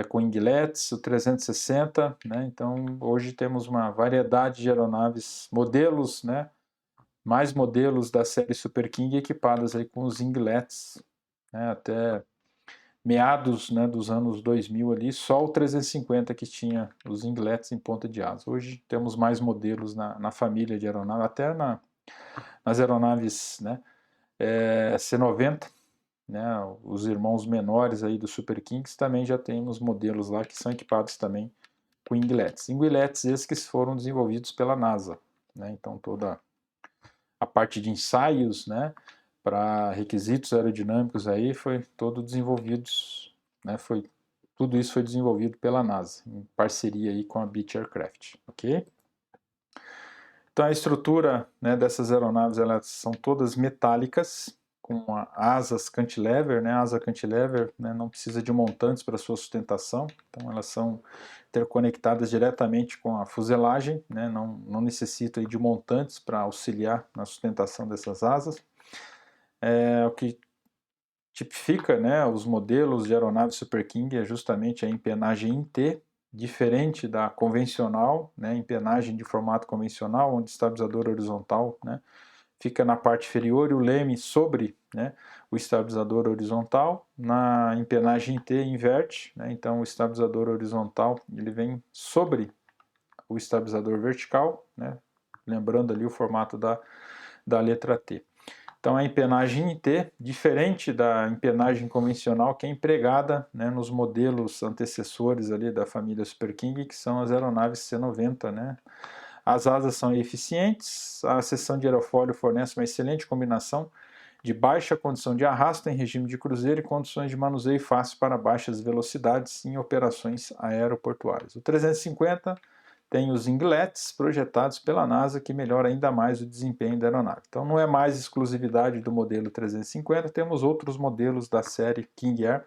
com inglets, o 360, né, então hoje temos uma variedade de aeronaves, modelos, né, mais modelos da série Super King equipadas aí com os inglets, né, até meados, né, dos anos 2000 ali, só o 350 que tinha os inglets em ponta de asa. Hoje temos mais modelos na família de aeronaves, até nas aeronaves, né, C90, né, os irmãos menores aí do Super Kings também já temos modelos lá que são equipados também com inglets. Inglets esses que foram desenvolvidos pela NASA, né, então toda a parte de ensaios, né, para requisitos aerodinâmicos aí foi todo desenvolvidos, né, tudo isso foi desenvolvido pela NASA, em parceria aí com a Beech Aircraft, ok? Então a estrutura, né, dessas aeronaves, elas são todas metálicas, com asas cantilever, né, asa cantilever, né, não precisa de montantes para sua sustentação, então elas são interconectadas diretamente com a fuselagem, né, não necessita de montantes para auxiliar na sustentação dessas asas. O que tipifica, né, os modelos de aeronave Super King é justamente a empenagem em T, diferente da convencional, né, empenagem de formato convencional, onde o estabilizador horizontal, né, fica na parte inferior e o leme sobre, né, o estabilizador horizontal. Na empenagem em T inverte, né, então o estabilizador horizontal ele vem sobre o estabilizador vertical, né, lembrando ali o formato da letra T. Então a empenagem em T, diferente da empenagem convencional que é empregada, né, nos modelos antecessores ali da família Super King, que são as aeronaves C90, né. As asas são eficientes, a seção de aerofólio fornece uma excelente combinação de baixa condição de arrasto em regime de cruzeiro e condições de manuseio fácil para baixas velocidades em operações aeroportuárias. O 350 tem os inglets projetados pela NASA, que melhora ainda mais o desempenho da aeronave. Então não é mais exclusividade do modelo 350, temos outros modelos da série King Air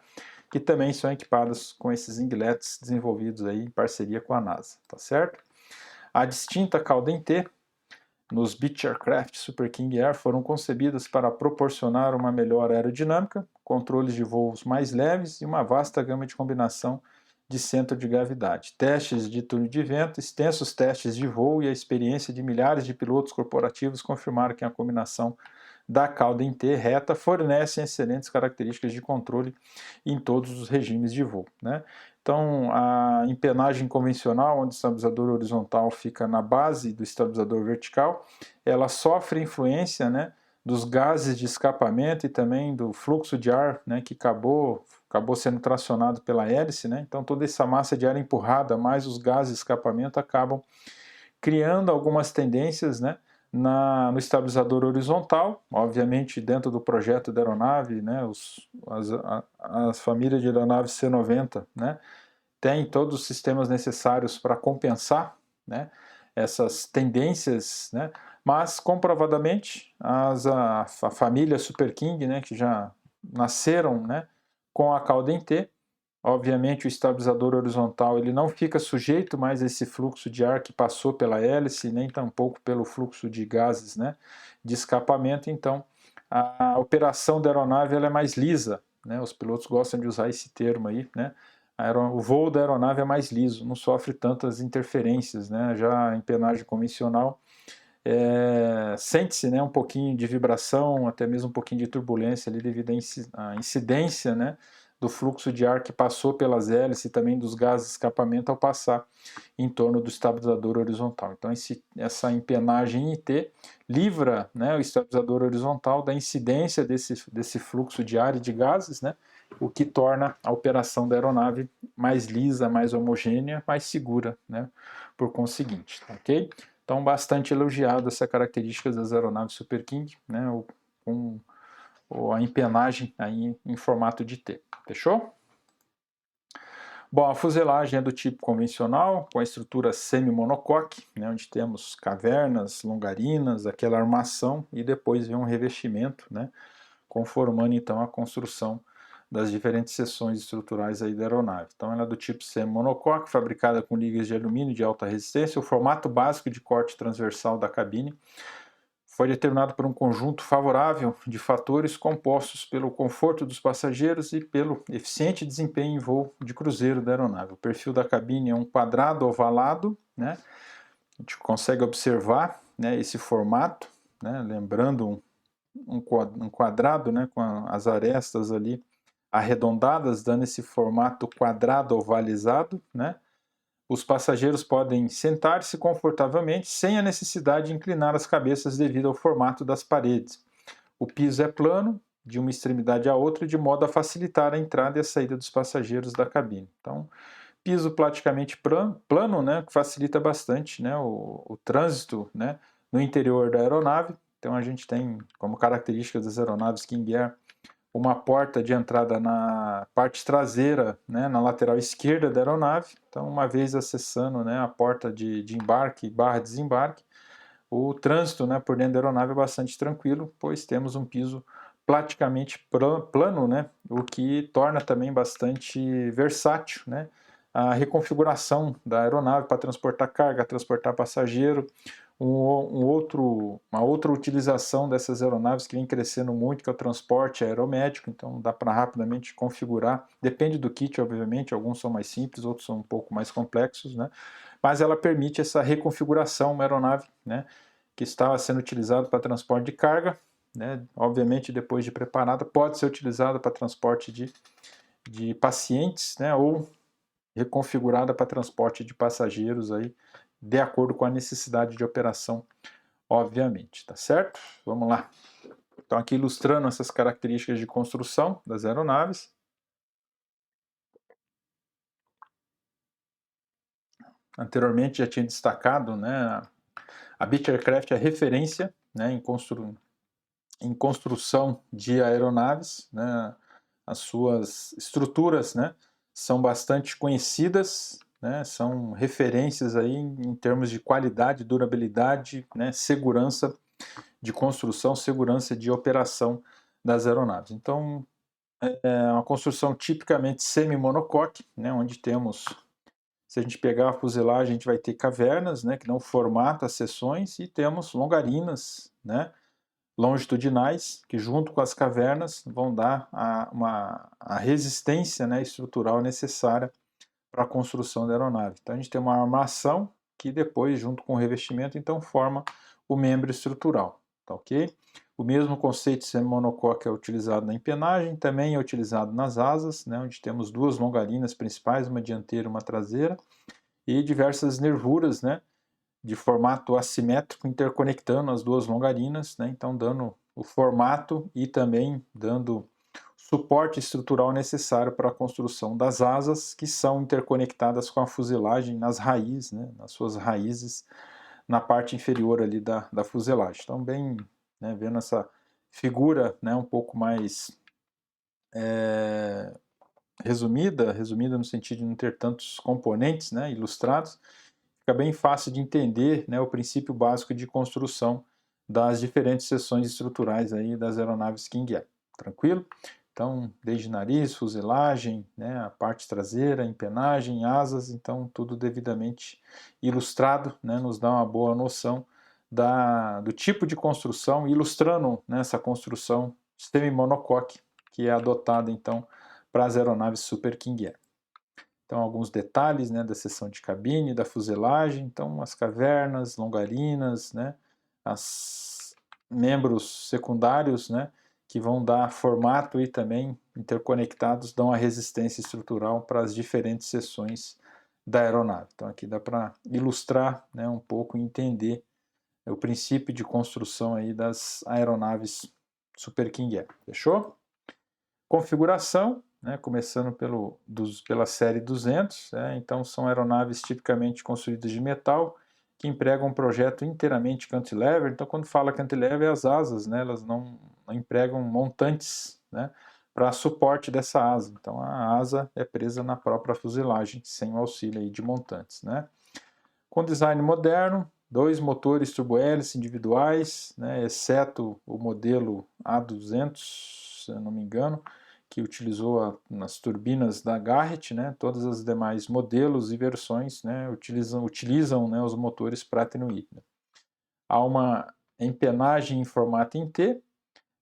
que também são equipados com esses inglets desenvolvidos aí em parceria com a NASA, tá certo? A distinta cauda em T nos Beech Aircraft Super King Air foram concebidas para proporcionar uma melhor aerodinâmica, controles de voos mais leves e uma vasta gama de combinação de centro de gravidade. Testes de túnel de vento, extensos testes de voo e a experiência de milhares de pilotos corporativos confirmaram que a combinação da cauda em T reta fornecem excelentes características de controle em todos os regimes de voo, né? Então, a empenagem convencional, onde o estabilizador horizontal fica na base do estabilizador vertical, ela sofre influência, né, dos gases de escapamento e também do fluxo de ar, né, que acabou sendo tracionado pela hélice, né? Então toda essa massa de ar empurrada mais os gases de escapamento acabam criando algumas tendências, né, no estabilizador horizontal, obviamente dentro do projeto da aeronave, né, as famílias de aeronaves C-90, né, tem todos os sistemas necessários para compensar, né, essas tendências, né, mas comprovadamente a família Super King, né, que já nasceram, né, com a cauda em T, obviamente o estabilizador horizontal ele não fica sujeito mais a esse fluxo de ar que passou pela hélice, nem tampouco pelo fluxo de gases, né, de escapamento, então a operação da aeronave ela é mais lisa, né, os pilotos gostam de usar esse termo aí, né, o voo da aeronave é mais liso, não sofre tantas interferências, né, já a empenagem convencional sente-se, né, um pouquinho de vibração, até mesmo um pouquinho de turbulência ali devido à incidência, né, do fluxo de ar que passou pelas hélices e também dos gases de escapamento ao passar em torno do estabilizador horizontal. Então essa empenagem em T livra, né, o estabilizador horizontal da incidência desse fluxo de ar e de gases, né, o que torna a operação da aeronave mais lisa, mais homogênea, mais segura, né, por conseguinte, ok? Então, bastante elogiado essa característica das aeronaves Super King, né, com a empenagem aí em formato de T. Fechou? Bom, a fuselagem é do tipo convencional, com a estrutura semi-monocoque, né, onde temos cavernas, longarinas, aquela armação e depois vem um revestimento, né, conformando então a construção das diferentes seções estruturais aí da aeronave. Então ela é do tipo semi-monocoque, fabricada com ligas de alumínio de alta resistência. O formato básico de corte transversal da cabine foi determinado por um conjunto favorável de fatores compostos pelo conforto dos passageiros e pelo eficiente desempenho em voo de cruzeiro da aeronave. O perfil da cabine é um quadrado ovalado, né? A gente consegue observar, né, esse formato, né, lembrando um quadrado, né, com as arestas ali arredondadas, dando esse formato quadrado ovalizado, né? Os passageiros podem sentar-se confortavelmente sem a necessidade de inclinar as cabeças devido ao formato das paredes. O piso é plano, de uma extremidade à outra, de modo a facilitar a entrada e a saída dos passageiros da cabine. Então, piso praticamente plano, né, que facilita bastante, né, o trânsito, né, no interior da aeronave. Então, a gente tem como característica das aeronaves King Air uma porta de entrada na parte traseira, né, na lateral esquerda da aeronave. Então, uma vez acessando, né, a porta de embarque / desembarque, o trânsito, né, por dentro da aeronave é bastante tranquilo, pois temos um piso praticamente plano, né, o que torna também bastante versátil, né, a reconfiguração da aeronave para transportar carga, transportar passageiro. Uma outra utilização dessas aeronaves que vem crescendo muito, que é o transporte aeromédico, então dá para rapidamente configurar, depende do kit, obviamente, alguns são mais simples, outros são um pouco mais complexos, né? Mas ela permite essa reconfiguração, uma aeronave, né, que estava sendo utilizada para transporte de carga, né, obviamente depois de preparada, pode ser utilizada para transporte de pacientes, né, ou reconfigurada para transporte de passageiros aí, de acordo com a necessidade de operação, obviamente, tá certo? Vamos lá. Então aqui ilustrando essas características de construção das aeronaves. Anteriormente já tinha destacado, né, a Beech Aircraft é referência, né, em construção de aeronaves, né, as suas estruturas, né, são bastante conhecidas, né, são referências aí em termos de qualidade, durabilidade, né, segurança de construção, segurança de operação das aeronaves. Então, é uma construção tipicamente semi-monocoque, né, onde temos, se a gente pegar a fuselagem, a gente vai ter cavernas, né, que não formata as seções, e temos longarinas, né, longitudinais, que junto com as cavernas vão dar a resistência, né, estrutural necessária para a construção da aeronave. Então a gente tem uma armação que depois, junto com o revestimento, então forma o membro estrutural, tá ok? O mesmo conceito de semi-monocoque é utilizado na empenagem, também é utilizado nas asas, né, onde temos duas longarinas principais, uma dianteira e uma traseira, e diversas nervuras, né, de formato assimétrico interconectando as duas longarinas, né, então dando o formato e também dando suporte estrutural necessário para a construção das asas, que são interconectadas com a fuselagem nas raízes, né, nas suas raízes, na parte inferior ali da fuselagem. Então, bem, né, vendo essa figura, né, um pouco mais resumida no sentido de não ter tantos componentes, né, ilustrados, fica bem fácil de entender, né, o princípio básico de construção das diferentes seções estruturais aí das aeronaves King Air. Tranquilo? Então, desde nariz, fuselagem, né, a parte traseira, empenagem, asas, então tudo devidamente ilustrado, né, nos dá uma boa noção do tipo de construção, ilustrando, né, essa construção semi-monocoque que é adotada então para as aeronaves Super King Air. Então, alguns detalhes, né, da seção de cabine, da fuselagem, então as cavernas, longarinas, né, os membros secundários, né, que vão dar formato e também interconectados dão a resistência estrutural para as diferentes seções da aeronave. Então aqui dá para ilustrar, né, um pouco e entender o princípio de construção aí das aeronaves Super King Air. Fechou? Configuração, né, começando pela série 200, né, então são aeronaves tipicamente construídas de metal, que empregam um projeto inteiramente cantilever. Então, quando fala cantilever, é as asas, né, elas não empregam montantes, né, para suporte dessa asa. Então, a asa é presa na própria fuselagem, sem o auxílio aí de montantes. Né. Com design moderno, 2 motores turbohélice individuais, né, exceto o modelo A200, se eu não me engano, que utilizou nas turbinas da Garrett, né, todas as demais modelos e versões, né, utilizam né, os motores Pratt & Whitney. Há uma empenagem em formato em T,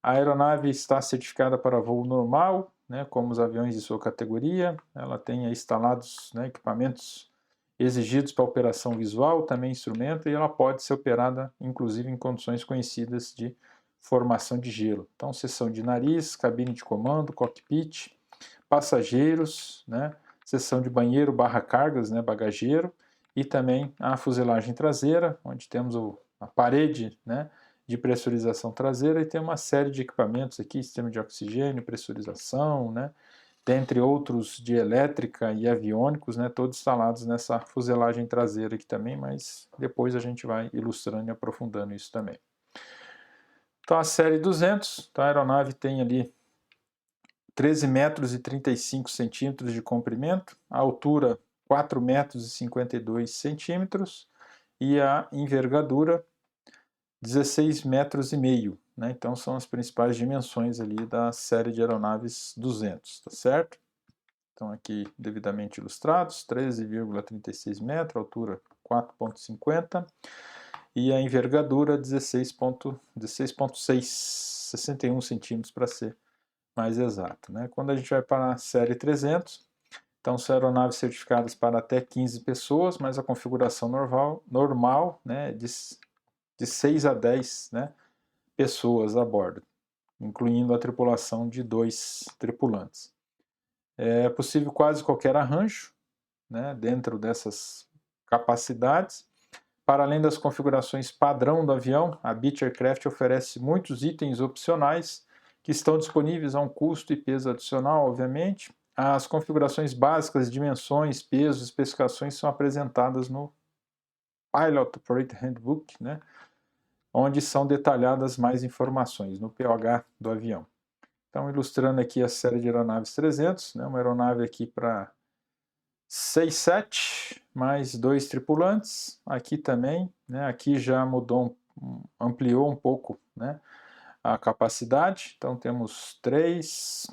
a aeronave está certificada para voo normal, né, como os aviões de sua categoria, ela tem instalados, né, equipamentos exigidos para operação visual, também instrumento, e ela pode ser operada inclusive em condições conhecidas de formação de gelo. Então, seção de nariz, cabine de comando, cockpit, passageiros, né, seção de banheiro barra cargas, né, bagageiro, e também a fuselagem traseira, onde temos a parede, né, de pressurização traseira, e tem uma série de equipamentos aqui, sistema de oxigênio, pressurização, né, dentre outros de elétrica e aviônicos, né, todos instalados nessa fuselagem traseira aqui também, mas depois a gente vai ilustrando e aprofundando isso também. Então a série 200, então a aeronave tem ali 13 metros e 35 centímetros de comprimento, a altura 4 metros e 52 centímetros e a envergadura 16 metros e meio, né? Então são as principais dimensões ali da série de aeronaves 200, tá certo? Então aqui devidamente ilustrados, 13,36 metros, altura 4,50 e a envergadura 16,6, 61 centímetros para ser mais exato. Né? Quando a gente vai para a série 300, então são aeronaves certificadas para até 15 pessoas, mas a configuração normal né, de 6 a 10 né, pessoas a bordo, incluindo a tripulação de 2 tripulantes. É possível quase qualquer arranjo né, dentro dessas capacidades. Para além das configurações padrão do avião, a Beech Aircraft oferece muitos itens opcionais que estão disponíveis a um custo e peso adicional, obviamente. As configurações básicas, dimensões, pesos, especificações são apresentadas no Pilot Operator Handbook, né, onde são detalhadas mais informações no POH do avião. Então, ilustrando aqui a série de aeronaves 300, né, uma aeronave aqui para 6, 7, mais 2 tripulantes, aqui também, né, aqui já mudou, ampliou um pouco né, a capacidade, então temos 3,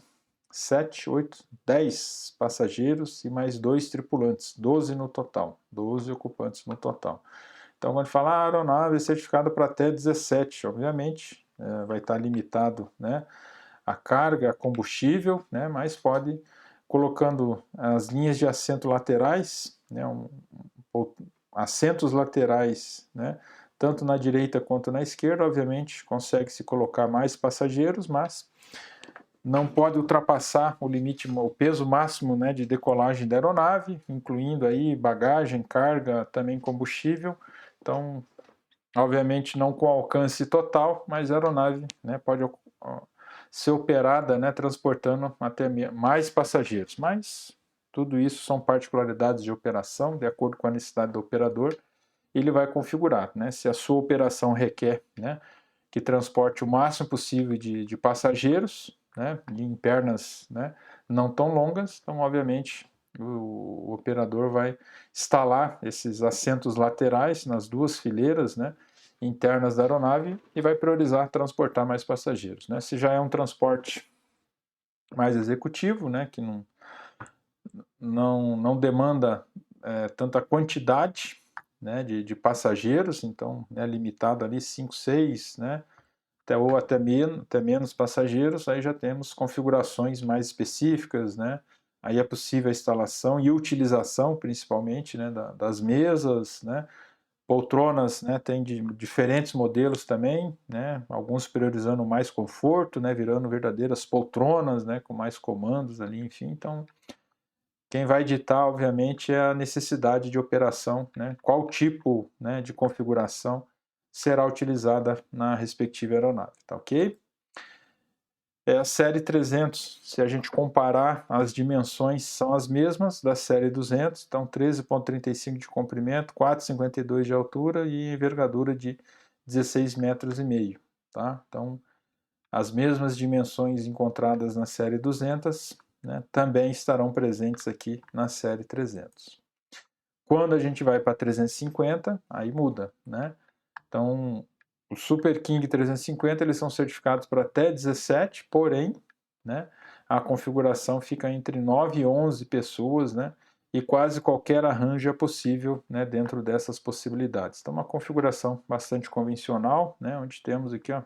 7, 8, 10 passageiros e mais 2 tripulantes, 12 no total, 12 ocupantes no total. Então, quando fala a aeronave é certificada para até 17, obviamente, vai estar limitado né, a carga, a combustível, né, mas pode, colocando as linhas de assento laterais, né, assentos laterais né, tanto na direita quanto na esquerda. Obviamente consegue se colocar mais passageiros, mas não pode ultrapassar o limite, o peso máximo, né, de decolagem da aeronave, incluindo aí bagagem, carga, também combustível. Então, obviamente não com alcance total, mas a aeronave, né, pode ser operada, né, transportando até mais passageiros. Mas tudo isso são particularidades de operação, de acordo com a necessidade do operador. Ele vai configurar, né, se a sua operação requer, né, que transporte o máximo possível de passageiros, né, em pernas, né, não tão longas. Então, obviamente, o operador vai instalar esses assentos laterais nas duas fileiras, né, internas da aeronave, e vai priorizar transportar mais passageiros, né. Se já é um transporte mais executivo, né, que não demanda tanta quantidade, né, de passageiros, então é limitado ali 5, 6, né, ou até menos passageiros. Aí já temos configurações mais específicas, né, aí é possível a instalação e utilização, principalmente, né, das mesas, né, poltronas, né, tem de diferentes modelos também, né, alguns priorizando mais conforto, né, virando verdadeiras poltronas, né, com mais comandos ali, enfim. Então, quem vai ditar, obviamente, é a necessidade de operação, né, qual tipo, né, de configuração será utilizada na respectiva aeronave, tá ok? A série 300, se a gente comparar, as dimensões são as mesmas da série 200, então 13,35 de comprimento, 4,52 de altura e envergadura de 16,5 metros, tá? Então, as mesmas dimensões encontradas na série 200, né, também estarão presentes aqui na série 300. Quando a gente vai para 350, aí muda, né? Então, o Super King 350, eles são certificados para até 17, porém, né, a configuração fica entre 9 e 11 pessoas, né, e quase qualquer arranjo é possível, né, dentro dessas possibilidades. Então, uma configuração bastante convencional, né, onde temos aqui, ó,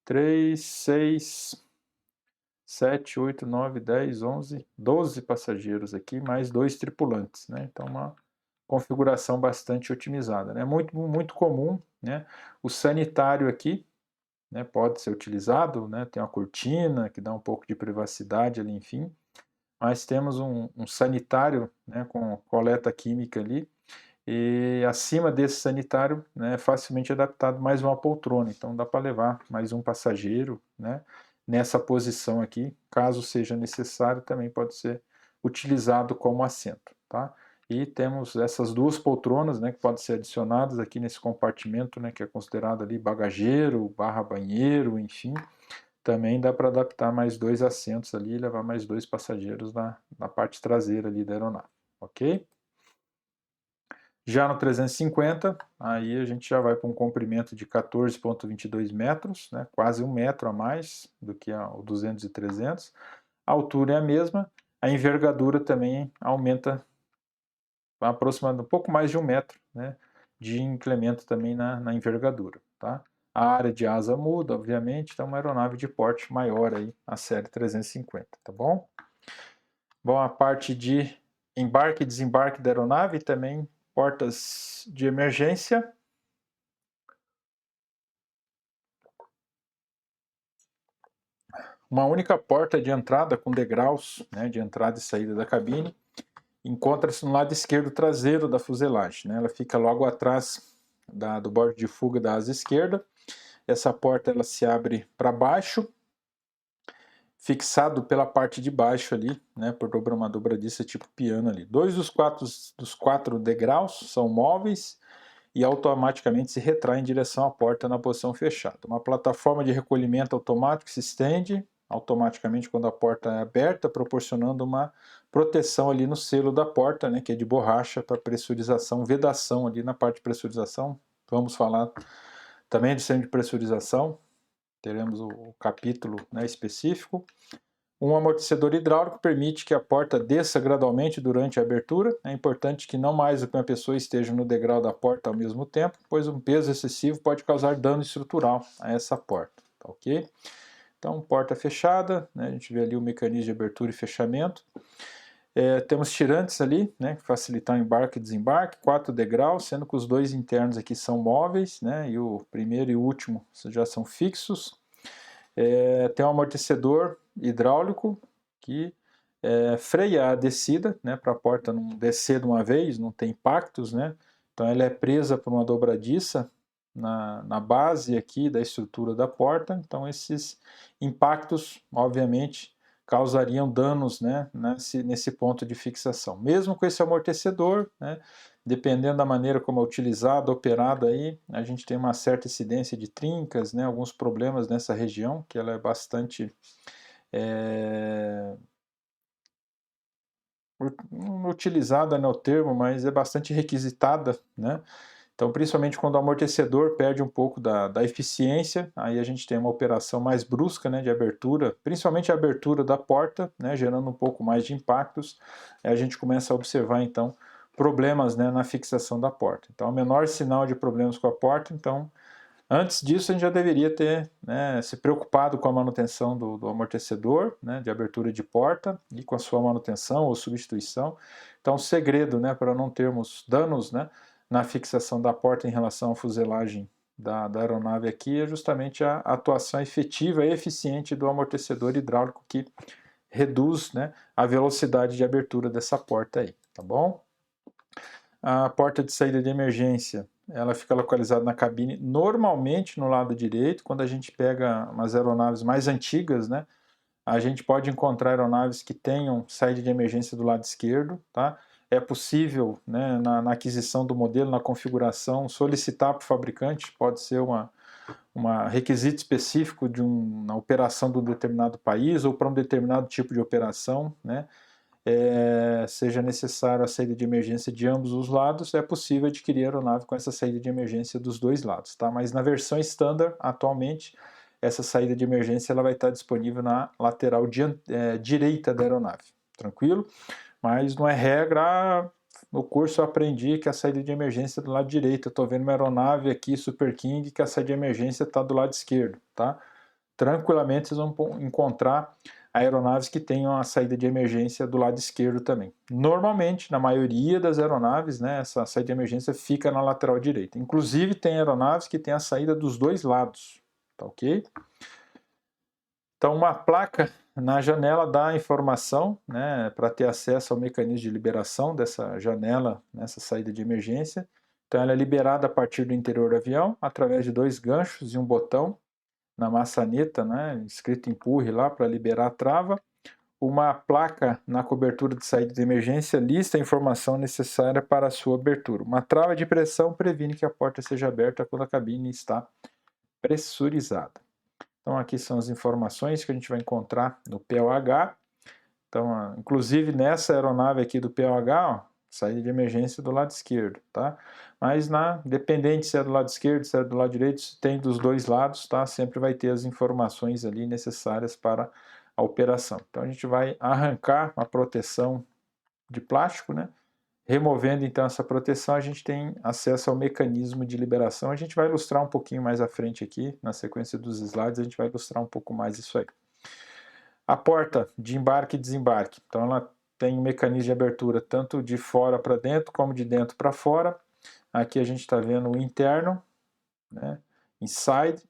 3, 6, 7, 8, 9, 10, 11, 12 passageiros aqui, mais 2 tripulantes, né? Então, uma configuração bastante otimizada, né? Muito comum, né? O sanitário aqui, né, pode ser utilizado, né? Tem uma cortina que dá um pouco de privacidade ali, enfim. Mas temos um sanitário, né, com coleta química ali, e acima desse sanitário, né, é facilmente adaptado mais uma poltrona, então dá para levar mais um passageiro, né, nessa posição aqui. Caso seja necessário, também pode ser utilizado como assento, tá? E temos essas duas poltronas, né, que podem ser adicionadas aqui nesse compartimento, né, que é considerado ali bagageiro, barra banheiro, enfim. Também dá para adaptar mais 2 assentos ali e levar mais 2 passageiros na parte traseira ali da aeronave, ok? Já no 350, aí a gente já vai para um comprimento de 14,22 metros, né, quase 1 metro a mais do que o 200 e 300. A altura é a mesma, a envergadura também aumenta aproximadamente um pouco mais de 1 metro, né, de incremento também na envergadura, tá? A área de asa muda, obviamente, então é uma aeronave de porte maior aí, a série 350, tá bom? Bom, a parte de embarque e desembarque da aeronave, também portas de emergência. Uma única porta de entrada com degraus, né, de entrada e saída da cabine, encontra-se no lado esquerdo traseiro da fuselagem, né? Ela fica logo atrás do bordo de fuga da asa esquerda. Essa porta ela se abre para baixo, fixado pela parte de baixo ali, né, por uma dobradiça tipo piano ali. Dois dos quatro degraus são móveis e automaticamente se retrai em direção à porta na posição fechada. Uma plataforma de recolhimento automático se estende automaticamente quando a porta é aberta, proporcionando uma proteção ali no selo da porta, né, que é de borracha, para pressurização, vedação ali na parte de pressurização. Vamos falar também do sistema de pressurização, teremos o capítulo, né, específico. Um amortecedor hidráulico permite que a porta desça gradualmente durante a abertura. É importante que não mais do que uma pessoa esteja no degrau da porta ao mesmo tempo, pois um peso excessivo pode causar dano estrutural a essa porta, tá ok? Então, porta fechada, né, a gente vê ali o mecanismo de abertura e fechamento. Temos tirantes ali, né, que facilitar o embarque e desembarque, 4 degraus, sendo que os 2 internos aqui são móveis, né, e o primeiro e o último já são fixos. Tem um amortecedor hidráulico que freia a descida, né, para a porta não descer de uma vez, não tem impactos, né, então ela é presa por uma dobradiça na base aqui da estrutura da porta, então esses impactos, obviamente, causariam danos, né, nesse ponto de fixação. Mesmo com esse amortecedor, né, dependendo da maneira como é utilizado, operado aí, a gente tem uma certa incidência de trincas, né, alguns problemas nessa região, que ela é bastante não utilizada, né, o termo, mas é bastante requisitada, né? Então, principalmente quando o amortecedor perde um pouco da eficiência, aí a gente tem uma operação mais brusca, né, de abertura, principalmente a abertura da porta, né, gerando um pouco mais de impactos, aí a gente começa a observar, então, problemas, né, na fixação da porta. Então, o menor sinal de problemas com a porta, então, antes disso, a gente já deveria ter, né, se preocupado com a manutenção do amortecedor, né, de abertura de porta e com a sua manutenção ou substituição. Então, o segredo, né, para não termos danos, né, na fixação da porta em relação à fuselagem da aeronave aqui é justamente a atuação efetiva e eficiente do amortecedor hidráulico que reduz, né, a velocidade de abertura dessa porta aí, tá bom? A porta de saída de emergência, ela fica localizada na cabine, normalmente no lado direito. Quando a gente pega umas aeronaves mais antigas, né, a gente pode encontrar aeronaves que tenham saída de emergência do lado esquerdo, tá? É possível, né, na aquisição do modelo, na configuração, solicitar para o fabricante, pode ser uma requisito específico de uma operação de um determinado país ou para um determinado tipo de operação, né? Seja necessário a saída de emergência de ambos os lados, é possível adquirir a aeronave com essa saída de emergência dos dois lados, tá? Mas na versão standard, atualmente, essa saída de emergência ela vai estar disponível na lateral direita da aeronave, tranquilo? Mas não é regra, no curso eu aprendi que a saída de emergência é do lado direito. Eu estou vendo uma aeronave aqui, Super King, que a saída de emergência está do lado esquerdo, tá? Tranquilamente vocês vão encontrar aeronaves que tenham a saída de emergência do lado esquerdo também. Normalmente, na maioria das aeronaves, né, essa saída de emergência fica na lateral direita. Inclusive, tem aeronaves que têm a saída dos dois lados, tá ok? Então, uma placa na janela dá a informação, né, para ter acesso ao mecanismo de liberação dessa janela, nessa saída de emergência. Então, ela é liberada a partir do interior do avião, através de 2 ganchos e um botão na maçaneta, né, escrito empurre lá para liberar a trava. Uma placa na cobertura de saída de emergência lista a informação necessária para a sua abertura. Uma trava de pressão previne que a porta seja aberta quando a cabine está pressurizada. Então aqui são as informações que a gente vai encontrar no POH. Então, inclusive nessa aeronave aqui do POH, ó, saída de emergência do lado esquerdo, tá? Mas dependente se é do lado esquerdo, se é do lado direito, se tem dos dois lados, tá? Sempre vai ter as informações ali necessárias para a operação. Então a gente vai arrancar a proteção de plástico, né? Removendo então essa proteção, a gente tem acesso ao mecanismo de liberação. A gente vai ilustrar um pouquinho mais à frente aqui, na sequência dos slides, a gente vai ilustrar um pouco mais isso aí. A porta de embarque e desembarque, então ela tem um mecanismo de abertura tanto de fora para dentro como de dentro para fora. Aqui a gente está vendo o interno, né? Inside,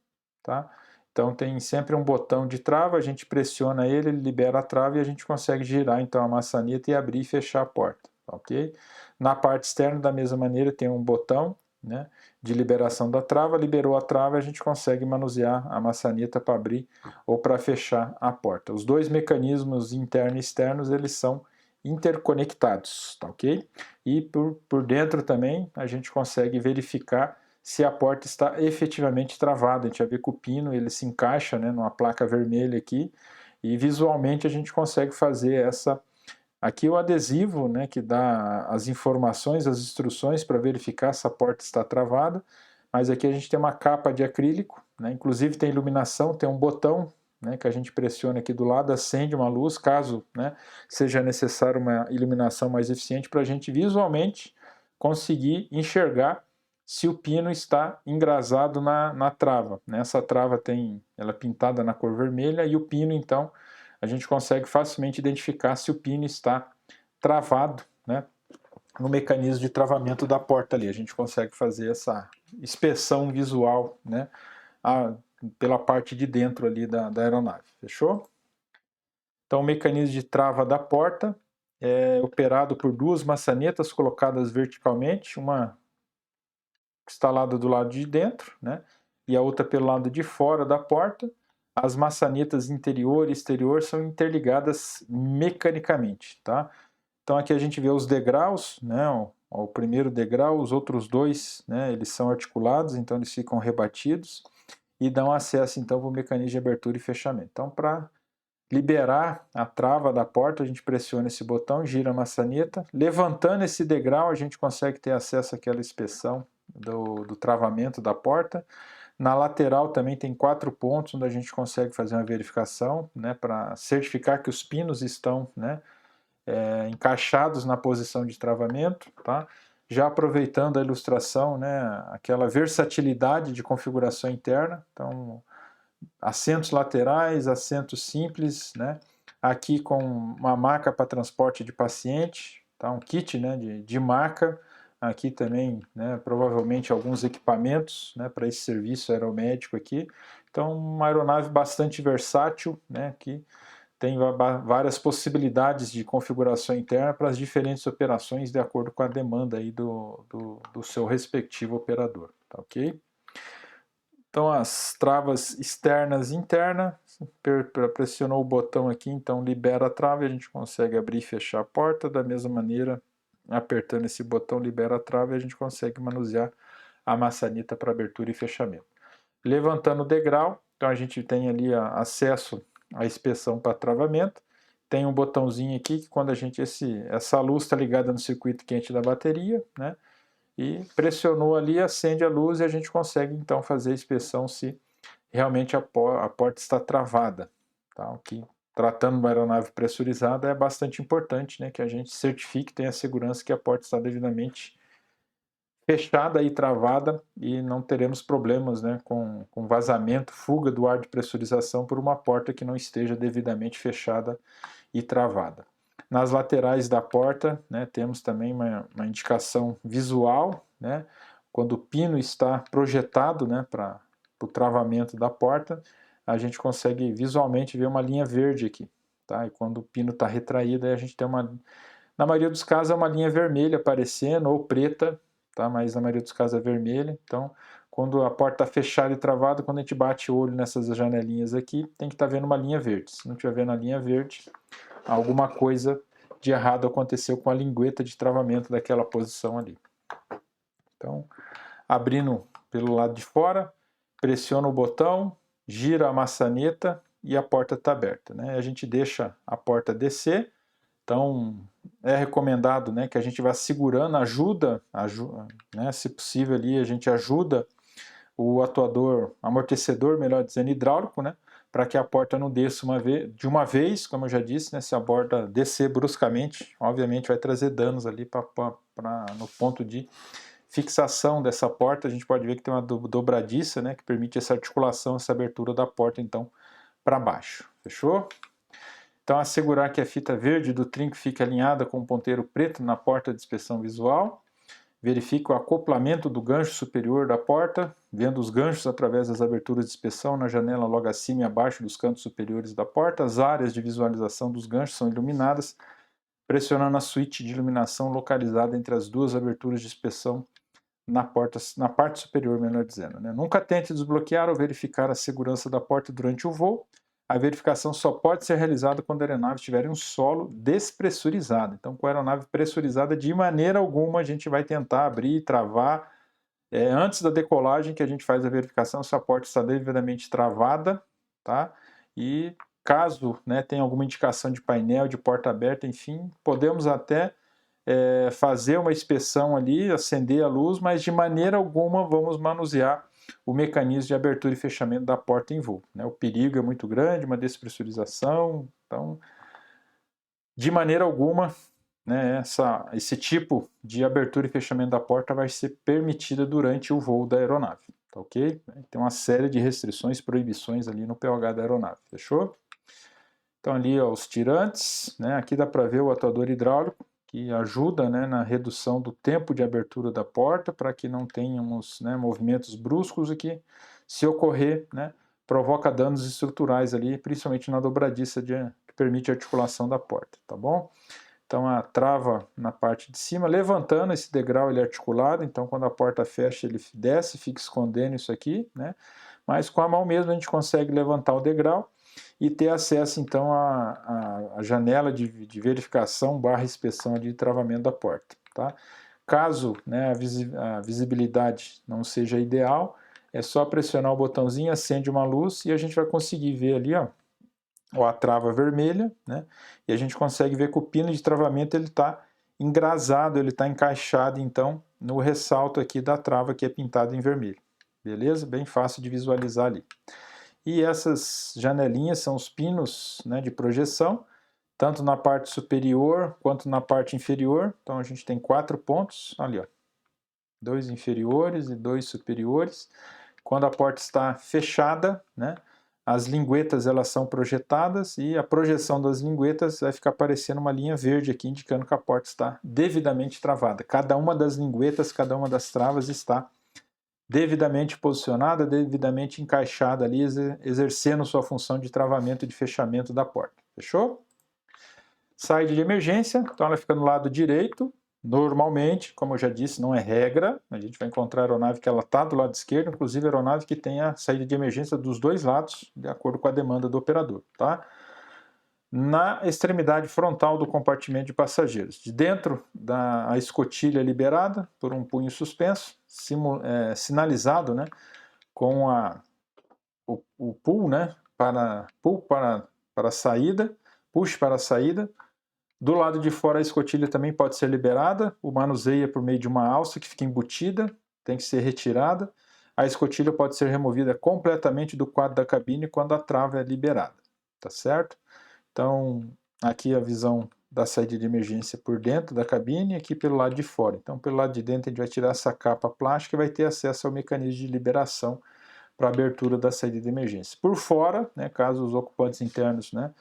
tá? Então tem sempre um botão de trava, a gente pressiona ele, ele libera a trava e a gente consegue girar então a maçaneta e abrir e fechar a porta, ok? Na parte externa da mesma maneira tem um botão, né, de liberação da trava, liberou a trava, a gente consegue manusear a maçaneta para abrir ou para fechar a porta. Os dois mecanismos internos e externos, eles são interconectados, tá ok? E por dentro também a gente consegue verificar se a porta está efetivamente travada. A gente vai ver que o pino ele se encaixa, né, numa placa vermelha aqui, e visualmente a gente consegue fazer aqui o adesivo, né, que dá as informações, as instruções para verificar se a porta está travada, mas aqui a gente tem uma capa de acrílico, né, inclusive tem iluminação, tem um botão, né, que a gente pressiona aqui do lado, acende uma luz, caso, né, seja necessário uma iluminação mais eficiente para a gente visualmente conseguir enxergar se o pino está engrasado na trava. Essa trava ela é pintada na cor vermelha e o pino, então, a gente consegue facilmente identificar se o pino está travado, né, no mecanismo de travamento da porta ali. A gente consegue fazer essa inspeção visual, né, pela parte de dentro ali da aeronave. Fechou? Então, o mecanismo de trava da porta é operado por duas maçanetas colocadas verticalmente, uma instalada do lado de dentro, né, e a outra pelo lado de fora da porta. As maçanetas interior e exterior são interligadas mecanicamente, tá? Então aqui a gente vê os degraus, né, o primeiro degrau, os outros dois, né, eles são articulados, então eles ficam rebatidos e dão acesso então para o mecanismo de abertura e fechamento. Então, para liberar a trava da porta, a gente pressiona esse botão, gira a maçaneta, levantando esse degrau a gente consegue ter acesso àquela inspeção do travamento da porta. Na lateral também tem 4 pontos onde a gente consegue fazer uma verificação, né, para certificar que os pinos estão, né, encaixados na posição de travamento, tá? Já aproveitando a ilustração, né, aquela versatilidade de configuração interna, então assentos laterais, assentos simples, né? Aqui com uma maca para transporte de paciente, tá? Um kit, né, de maca, aqui também, né, provavelmente alguns equipamentos, né, para esse serviço aeromédico aqui. Então, uma aeronave bastante versátil, né, que tem várias possibilidades de configuração interna para as diferentes operações de acordo com a demanda aí do seu respectivo operador, tá ok? Então as travas externas e internas, pressionou o botão aqui, então libera a trava e a gente consegue abrir e fechar a porta. Da mesma maneira, apertando esse botão libera a trava e a gente consegue manusear a maçaneta para abertura e fechamento. Levantando o degrau, então a gente tem ali acesso à inspeção para travamento. Tem um botãozinho aqui que quando a gente essa luz está ligada no circuito quente da bateria, né? E pressionou ali, acende a luz e a gente consegue então fazer a inspeção se realmente a porta está travada. Tá? O que, tratando uma aeronave pressurizada, é bastante importante, né, que a gente certifique, tenha segurança que a porta está devidamente fechada e travada e não teremos problemas, né, com vazamento, fuga do ar de pressurização por uma porta que não esteja devidamente fechada e travada. Nas laterais da porta, né, temos também uma indicação visual, né, quando o pino está projetado, né, para o travamento da porta, a gente consegue visualmente ver uma linha verde aqui. Tá? E quando o pino está retraído, aí a gente tem na maioria dos casos é uma linha vermelha aparecendo ou preta, tá? Mas na maioria dos casos é vermelha. Então, quando a porta está fechada e travada, quando a gente bate o olho nessas janelinhas aqui, tem que estar vendo uma linha verde. Se não estiver vendo a linha verde, alguma coisa de errado aconteceu com a lingueta de travamento daquela posição ali. Então, abrindo pelo lado de fora, pressiona o botão, gira a maçaneta e a porta está aberta, né? A gente deixa a porta descer, então é recomendado, né, que a gente vá segurando, ajuda, né, se possível ali a gente ajuda o atuador, amortecedor, melhor dizendo, hidráulico, né, para que a porta não desça de uma vez, como eu já disse, né, se a porta descer bruscamente, obviamente vai trazer danos ali no ponto de fixação dessa porta. A gente pode ver que tem uma dobradiça, né, que permite essa articulação, essa abertura da porta, então, para baixo. Fechou? Então, assegurar que a fita verde do trinco fique alinhada com o ponteiro preto na porta de inspeção visual. Verifique o acoplamento do gancho superior da porta, vendo os ganchos através das aberturas de inspeção na janela logo acima e abaixo dos cantos superiores da porta. As áreas de visualização dos ganchos são iluminadas, pressionando a suíte de iluminação localizada entre as duas aberturas de inspeção na parte superior, melhor dizendo, né? Nunca tente desbloquear ou verificar a segurança da porta durante o voo. A verificação só pode ser realizada quando a aeronave estiver em um solo despressurizado. Então, com a aeronave pressurizada, de maneira alguma a gente vai tentar abrir e travar. Antes da decolagem que a gente faz a verificação se a porta está devidamente travada, tá? E caso, né, tenha alguma indicação de painel, de porta aberta, enfim, podemos até fazer uma inspeção ali, acender a luz, mas de maneira alguma vamos manusear o mecanismo de abertura e fechamento da porta em voo, né? O perigo é muito grande, uma despressurização, então, de maneira alguma, né, esse tipo de abertura e fechamento da porta vai ser permitida durante o voo da aeronave, tá ok? Tem uma série de restrições, proibições ali no POH da aeronave, fechou? Então ali, ó, os tirantes, né, aqui dá para ver o atuador hidráulico. que ajuda, né, na redução do tempo de abertura da porta, para que não tenhamos, né, movimentos bruscos e que, se ocorrer, né, provoca danos estruturais ali, principalmente na dobradiça que permite a articulação da porta, tá bom? Então a trava na parte de cima, levantando esse degrau, ele é articulado, então quando a porta fecha ele desce, fica escondendo isso aqui, né? Mas com a mão mesmo a gente consegue levantar o degrau e ter acesso então à janela de verificação / inspeção de travamento da porta, tá? Caso, né, a visibilidade não seja ideal, é só pressionar o botãozinho, acende uma luz e a gente vai conseguir ver ali, ó, a trava vermelha, né? E a gente consegue ver que o pino de travamento ele está engrasado, ele está encaixado então no ressalto aqui da trava que é pintado em vermelho, beleza? Bem fácil de visualizar ali. E essas janelinhas são os pinos, né, de projeção, tanto na parte superior quanto na parte inferior. Então a gente tem 4 pontos ali, ó, 2 inferiores e 2 superiores. Quando a porta está fechada, né, as linguetas elas são projetadas e a projeção das linguetas vai ficar aparecendo uma linha verde aqui, indicando que a porta está devidamente travada. Cada uma das linguetas, cada uma das travas está devidamente posicionada, devidamente encaixada ali, exercendo sua função de travamento e de fechamento da porta. Fechou? Saída de emergência, então ela fica no lado direito. Normalmente, como eu já disse, não é regra, a gente vai encontrar a aeronave que ela está do lado esquerdo, inclusive a aeronave que tem a saída de emergência dos dois lados, de acordo com a demanda do operador, tá? Na extremidade frontal do compartimento de passageiros, de dentro a escotilha liberada por um punho suspenso, sinalizado, né, com o pull, né, para a saída, push para a saída. Do lado de fora a escotilha também pode ser liberada, o manuseia por meio de uma alça que fica embutida, tem que ser retirada. A escotilha pode ser removida completamente do quadro da cabine quando a trava é liberada, tá certo? Então, aqui a visão da saída de emergência por dentro da cabine e aqui pelo lado de fora. Então, pelo lado de dentro a gente vai tirar essa capa plástica e vai ter acesso ao mecanismo de liberação para abertura da saída de emergência. Por fora, né, caso os ocupantes internos, né,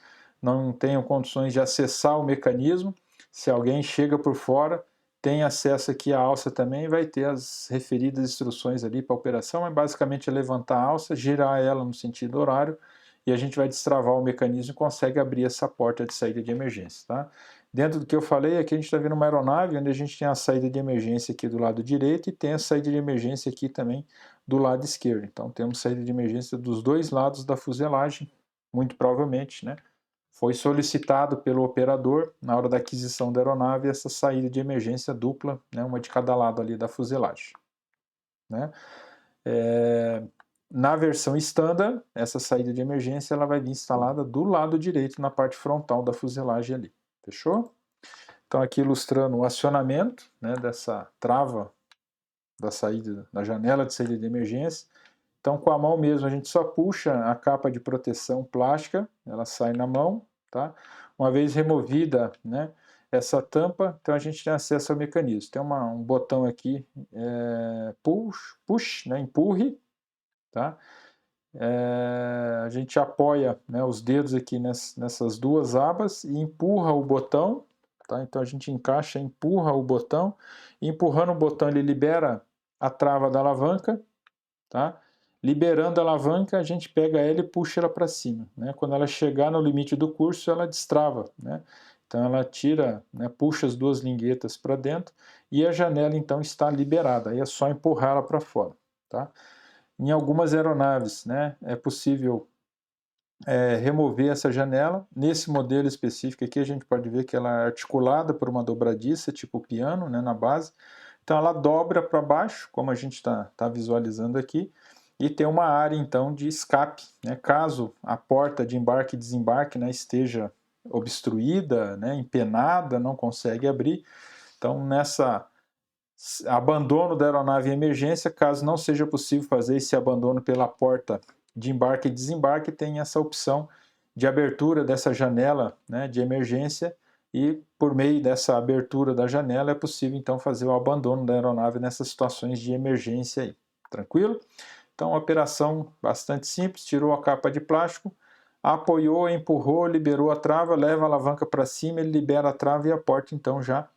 não tenham condições de acessar o mecanismo, se alguém chega por fora, tem acesso aqui à alça também e vai ter as referidas instruções ali para a operação, mas basicamente é levantar a alça, girar ela no sentido horário e a gente vai destravar o mecanismo e consegue abrir essa porta de saída de emergência, tá? Dentro do que eu falei, aqui a gente está vendo uma aeronave onde a gente tem a saída de emergência aqui do lado direito e tem a saída de emergência aqui também do lado esquerdo. Então temos saída de emergência dos dois lados da fuselagem, muito provavelmente, né? Foi solicitado pelo operador, na hora da aquisição da aeronave, essa saída de emergência dupla, né, uma de cada lado ali da fuselagem, né? Na versão standard, essa saída de emergência ela vai vir instalada do lado direito, na parte frontal da fuselagem ali, fechou? Então aqui ilustrando o acionamento, né, dessa trava da saída, da janela de saída de emergência. Então, com a mão mesmo, a gente só puxa a capa de proteção plástica, ela sai na mão, tá? Uma vez removida, né, essa tampa, então a gente tem acesso ao mecanismo. Tem um botão aqui, push, né, empurre, tá? A gente apoia, né, os dedos aqui nessas duas abas e empurra o botão, tá? Então a gente encaixa, empurra o botão, e empurrando o botão ele libera a trava da alavanca, tá? Liberando a alavanca, a gente pega ela e puxa ela para cima, né? Quando ela chegar no limite do curso, ela destrava, né? Então ela tira, né, puxa as duas linguetas para dentro e a janela então está liberada, aí é só empurrá-la para fora, tá? Em algumas aeronaves, né, é possível remover essa janela. Nesse modelo específico aqui a gente pode ver que ela é articulada por uma dobradiça, tipo piano, né, na base. Então ela dobra para baixo, como a gente tá visualizando aqui, e tem uma área então de escape, né, caso a porta de embarque e desembarque, né, esteja obstruída, né, empenada, não consegue abrir. Então nessa abandono da aeronave em emergência, caso não seja possível fazer esse abandono pela porta de embarque e desembarque, tem essa opção de abertura dessa janela, né, de emergência, e por meio dessa abertura da janela é possível então fazer o abandono da aeronave nessas situações de emergência aí. Tranquilo? Então, uma operação bastante simples, tirou a capa de plástico, apoiou, empurrou, liberou a trava, leva a alavanca para cima, ele libera a trava e a porta então já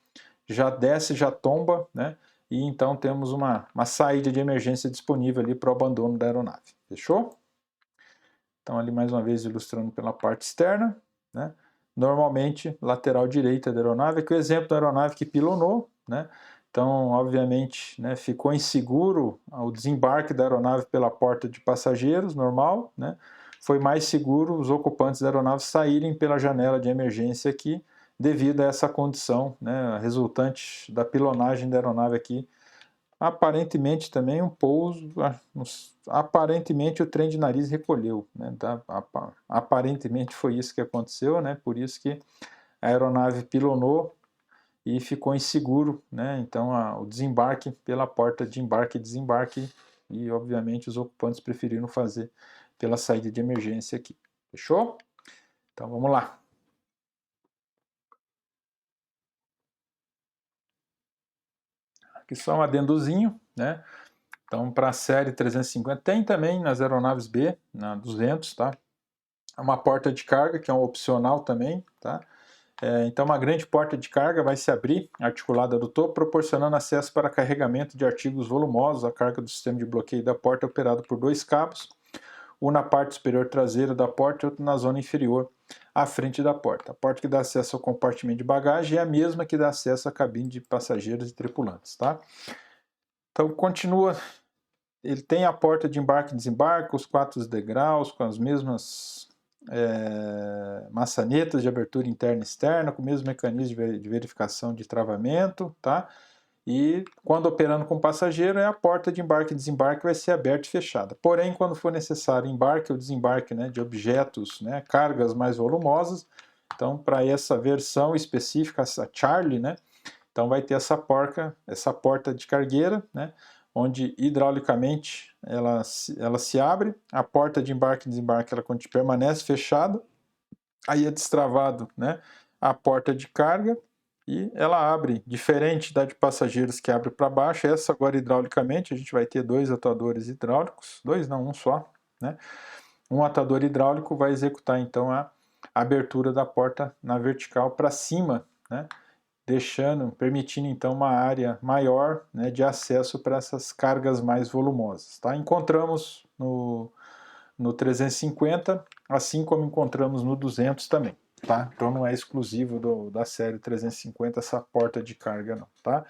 já desce, já tomba, né? E então temos uma saída de emergência disponível ali para o abandono da aeronave. Fechou? Então ali mais uma vez ilustrando pela parte externa, né? Normalmente lateral direita da aeronave, aqui o exemplo da aeronave que pilonou, né? Então, obviamente, né, ficou inseguro o desembarque da aeronave pela porta de passageiros, normal, né? Foi mais seguro os ocupantes da aeronave saírem pela janela de emergência aqui, devido a essa condição, né, resultante da pilonagem da aeronave aqui. Aparentemente também um pouso, aparentemente o trem de nariz recolheu, né? Aparentemente foi isso que aconteceu, né? Por isso que a aeronave pilonou e ficou inseguro, né? Então o desembarque pela porta de embarque e desembarque, e obviamente os ocupantes preferiram fazer pela saída de emergência aqui. Fechou? Então vamos lá. Aqui só um adendozinho, né? Então para a série 350 tem também nas aeronaves B, na 200, tá? Uma porta de carga que é um opcional também, tá? Então uma grande porta de carga vai se abrir, articulada do topo, proporcionando acesso para carregamento de artigos volumosos. A carga do sistema de bloqueio da porta é operado por 2 cabos, um na parte superior traseira da porta e outro na zona inferior, à frente da porta. A porta que dá acesso ao compartimento de bagagem é a mesma que dá acesso à cabine de passageiros e tripulantes. Tá? Então continua, ele tem a porta de embarque e desembarque, os 4 degraus, com as mesmas maçanetas de abertura interna e externa, com o mesmo mecanismo de verificação de travamento, tá? E quando operando com passageiro, a porta de embarque e desembarque vai ser aberta e fechada. Porém, quando for necessário embarque ou desembarque, né, de objetos, né, cargas mais volumosas, então para essa versão específica, essa Charlie, né, então vai ter essa porta de cargueira, né, onde hidraulicamente ela se abre, a porta de embarque e desembarque ela permanece fechada, aí é destravado, né, a porta de carga e ela abre, diferente da de passageiros que abre para baixo, essa agora hidraulicamente, a gente vai ter 2 atadores hidráulicos, 2 não, um só, né, um atador hidráulico vai executar então a abertura da porta na vertical para cima, né, permitindo então uma área maior, né, de acesso para essas cargas mais volumosas. Tá? Encontramos no 350, assim como encontramos no 200 também. Tá? Então não é exclusivo da série 350 essa porta de carga não. Tá?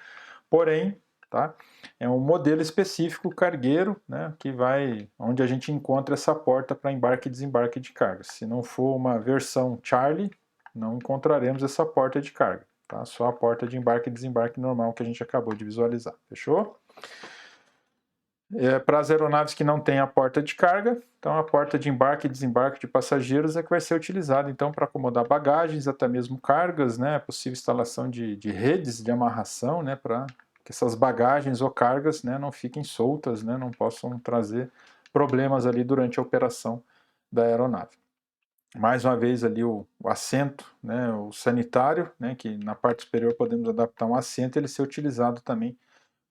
Porém, tá? É um modelo específico cargueiro, né, onde a gente encontra essa porta para embarque e desembarque de carga. Se não for uma versão Charlie, não encontraremos essa porta de carga. Tá? Só a porta de embarque e desembarque normal que a gente acabou de visualizar. Fechou? Para as aeronaves que não têm a porta de carga, então a porta de embarque e desembarque de passageiros é que vai ser utilizada então para acomodar bagagens, até mesmo cargas, né? É possível instalação de redes de amarração, né? Para que essas bagagens ou cargas, né, não fiquem soltas, né? Não possam trazer problemas ali durante a operação da aeronave. Mais uma vez ali o assento, né, o sanitário, né, que na parte superior podemos adaptar um assento, ele ser utilizado também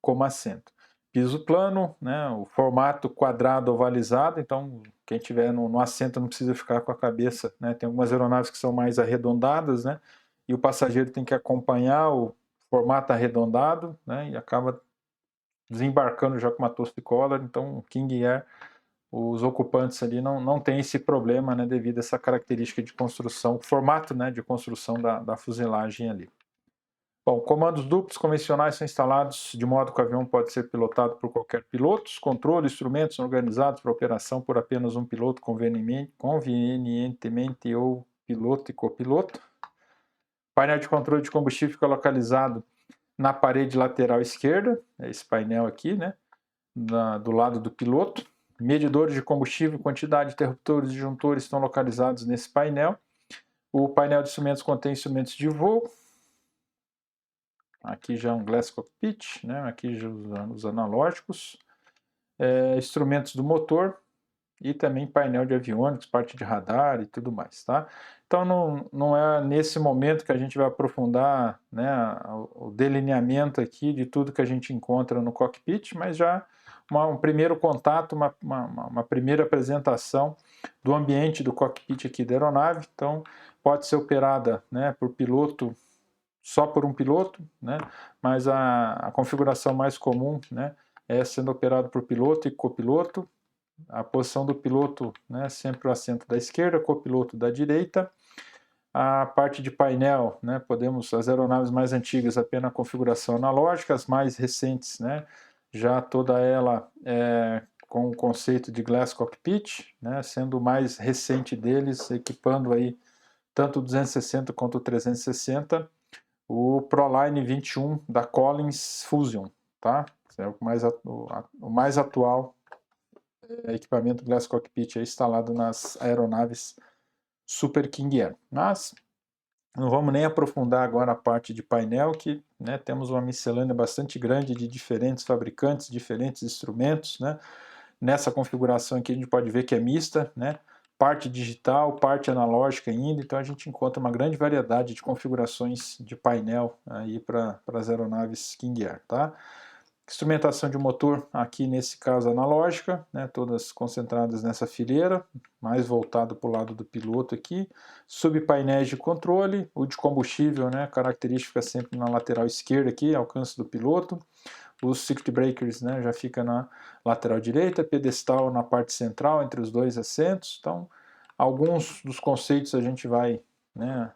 como assento. Piso plano, né, o formato quadrado ovalizado, então quem tiver no assento não precisa ficar com a cabeça, né, tem algumas aeronaves que são mais arredondadas, né, e o passageiro tem que acompanhar o formato arredondado, né, e acaba desembarcando já com uma tosticola, então o King Air, os ocupantes ali não tem esse problema, né, devido a essa característica de construção, formato, né, de construção da fuselagem ali. Bom, comandos duplos convencionais são instalados de modo que o avião pode ser pilotado por qualquer piloto. Os controles, instrumentos são organizados para operação por apenas um piloto convenientemente ou piloto e copiloto. Painel de controle de combustível fica localizado na parede lateral esquerda, é esse painel aqui, né, do lado do piloto. Medidores de combustível, quantidade de interruptores e disjuntores estão localizados nesse painel. O painel de instrumentos contém instrumentos de voo. Aqui já é um Glass Cockpit, né? Aqui já os analógicos, instrumentos do motor e também painel de aviônicos, parte de radar e tudo mais, tá? Então não é nesse momento que a gente vai aprofundar, né, o delineamento aqui de tudo que a gente encontra no cockpit, mas já um primeiro contato, uma primeira apresentação do ambiente do cockpit aqui da aeronave. Então pode ser operada, né, por piloto só por um piloto, né? Mas a configuração mais comum, né, é sendo operado por piloto e copiloto. A posição do piloto, né, sempre o assento da esquerda, copiloto da direita. A parte de painel, né, as aeronaves mais antigas apenas configuração analógica, as mais recentes, né, já toda ela com o conceito de Glass Cockpit, né, sendo o mais recente deles, equipando aí tanto o 260 quanto o 360, o ProLine 21 da Collins Fusion, tá? É o mais atual equipamento Glass Cockpit instalado nas aeronaves Super King Air. Mas não vamos nem aprofundar agora a parte de painel, que, né, temos uma miscelânea bastante grande de diferentes fabricantes, diferentes instrumentos, né? Nessa configuração aqui a gente pode ver que é mista, né? Parte digital, parte analógica ainda, então a gente encontra uma grande variedade de configurações de painel aí para as aeronaves King Air, tá? Instrumentação de motor, aqui nesse caso analógica, né, todas concentradas nessa fileira, mais voltado para o lado do piloto aqui. Subpainéis de controle, o de combustível, né, característica sempre na lateral esquerda aqui, alcance do piloto. Os circuit breakers, né, já fica na lateral direita, pedestal na parte central entre os dois assentos. Então, alguns dos conceitos a gente vai, né,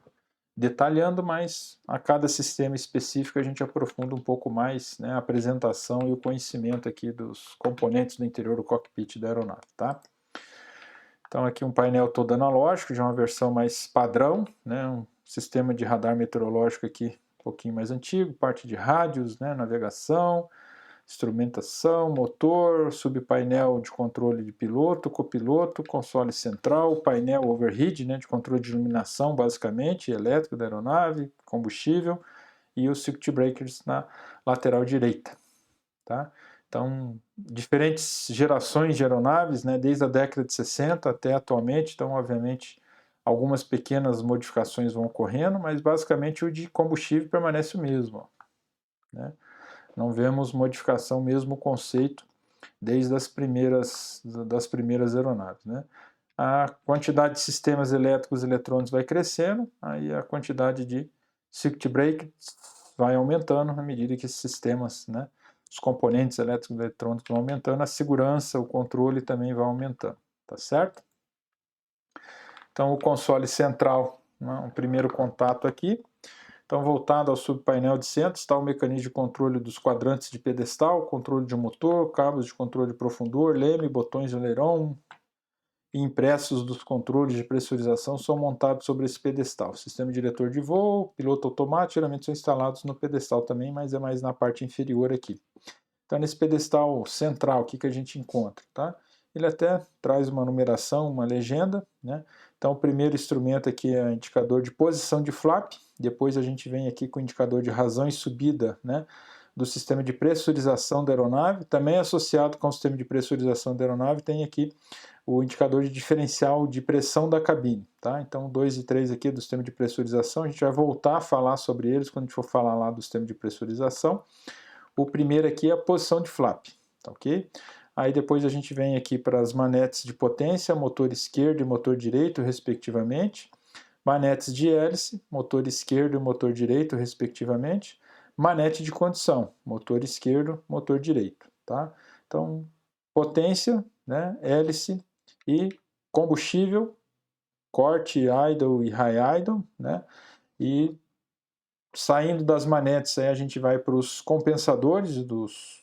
detalhando, mas a cada sistema específico a gente aprofunda um pouco mais, né, a apresentação e o conhecimento aqui dos componentes do interior do cockpit da aeronave, tá? Então aqui um painel todo analógico, já uma versão mais padrão, né, um sistema de radar meteorológico aqui um pouquinho mais antigo, parte de rádios, né, navegação, instrumentação, motor, subpainel de controle de piloto, copiloto, console central, painel overhead, né, de controle de iluminação, basicamente, elétrico da aeronave, combustível, e os circuit breakers na lateral direita. Tá? Então, diferentes gerações de aeronaves, né, desde a década de 60 até atualmente, então, obviamente, algumas pequenas modificações vão ocorrendo, mas basicamente o de combustível permanece o mesmo. Né? Não vemos modificação, mesmo conceito, desde as primeiras aeronaves. Né? A quantidade de sistemas elétricos e eletrônicos vai crescendo, aí a quantidade de circuit breakers vai aumentando à medida que esses sistemas, né, os componentes elétricos e eletrônicos vão aumentando, a segurança, o controle também vai aumentando, tá certo? Então o console central, né, um primeiro contato aqui. Então, voltado ao subpainel de centro, está o mecanismo de controle dos quadrantes de pedestal, controle de motor, cabos de controle de profundor, leme, botões de aileron e impressos dos controles de pressurização são montados sobre esse pedestal. Sistema diretor de voo, piloto automático, geralmente são instalados no pedestal também, mas é mais na parte inferior aqui. Então, nesse pedestal central, o que a gente encontra? Tá? Ele até traz uma numeração, uma legenda, né? Então, o primeiro instrumento aqui é o indicador de posição de flap, depois a gente vem aqui com o indicador de razão e subida, né, do sistema de pressurização da aeronave. Também associado com o sistema de pressurização da aeronave, tem aqui o indicador de diferencial de pressão da cabine. Tá? Então, 2 e 3 aqui do sistema de pressurização, a gente vai voltar a falar sobre eles quando a gente for falar lá do sistema de pressurização. O primeiro aqui é a posição de flap, tá ok? Aí depois a gente vem aqui para as manetes de potência, motor esquerdo e motor direito, respectivamente. Manetes de hélice, motor esquerdo e motor direito, respectivamente. Manete de condição, motor esquerdo, motor direito, tá? Então, potência, né, hélice e combustível, corte, idle e high idle, né? E saindo das manetes, aí a gente vai para os compensadores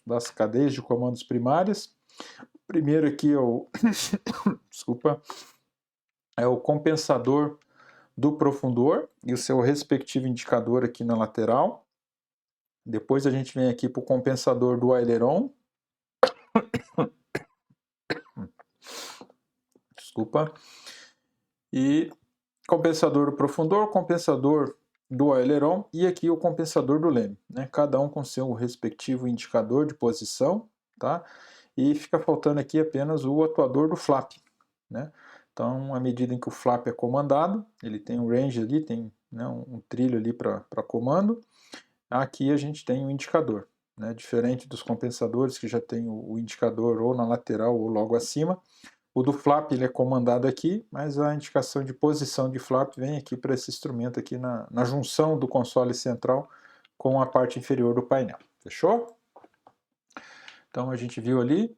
das cadeias de comandos primárias. O primeiro aqui é o desculpa, é o compensador do profundor e o seu respectivo indicador aqui na lateral. Depois a gente vem aqui para o compensador do aileron. Desculpa. E compensador do profundor, compensador do aileron e aqui o compensador do leme, né? Cada um com seu respectivo indicador de posição, tá? E fica faltando aqui apenas o atuador do flap, né? Então, à medida em que o flap é comandado, ele tem um range ali, tem, né, um trilho ali para comando. Aqui a gente tem um indicador, né? Diferente dos compensadores que já tem o indicador ou na lateral ou logo acima. O do flap ele é comandado aqui, mas a indicação de posição de flap vem aqui para esse instrumento aqui na junção do console central com a parte inferior do painel. Fechou? Então a gente viu ali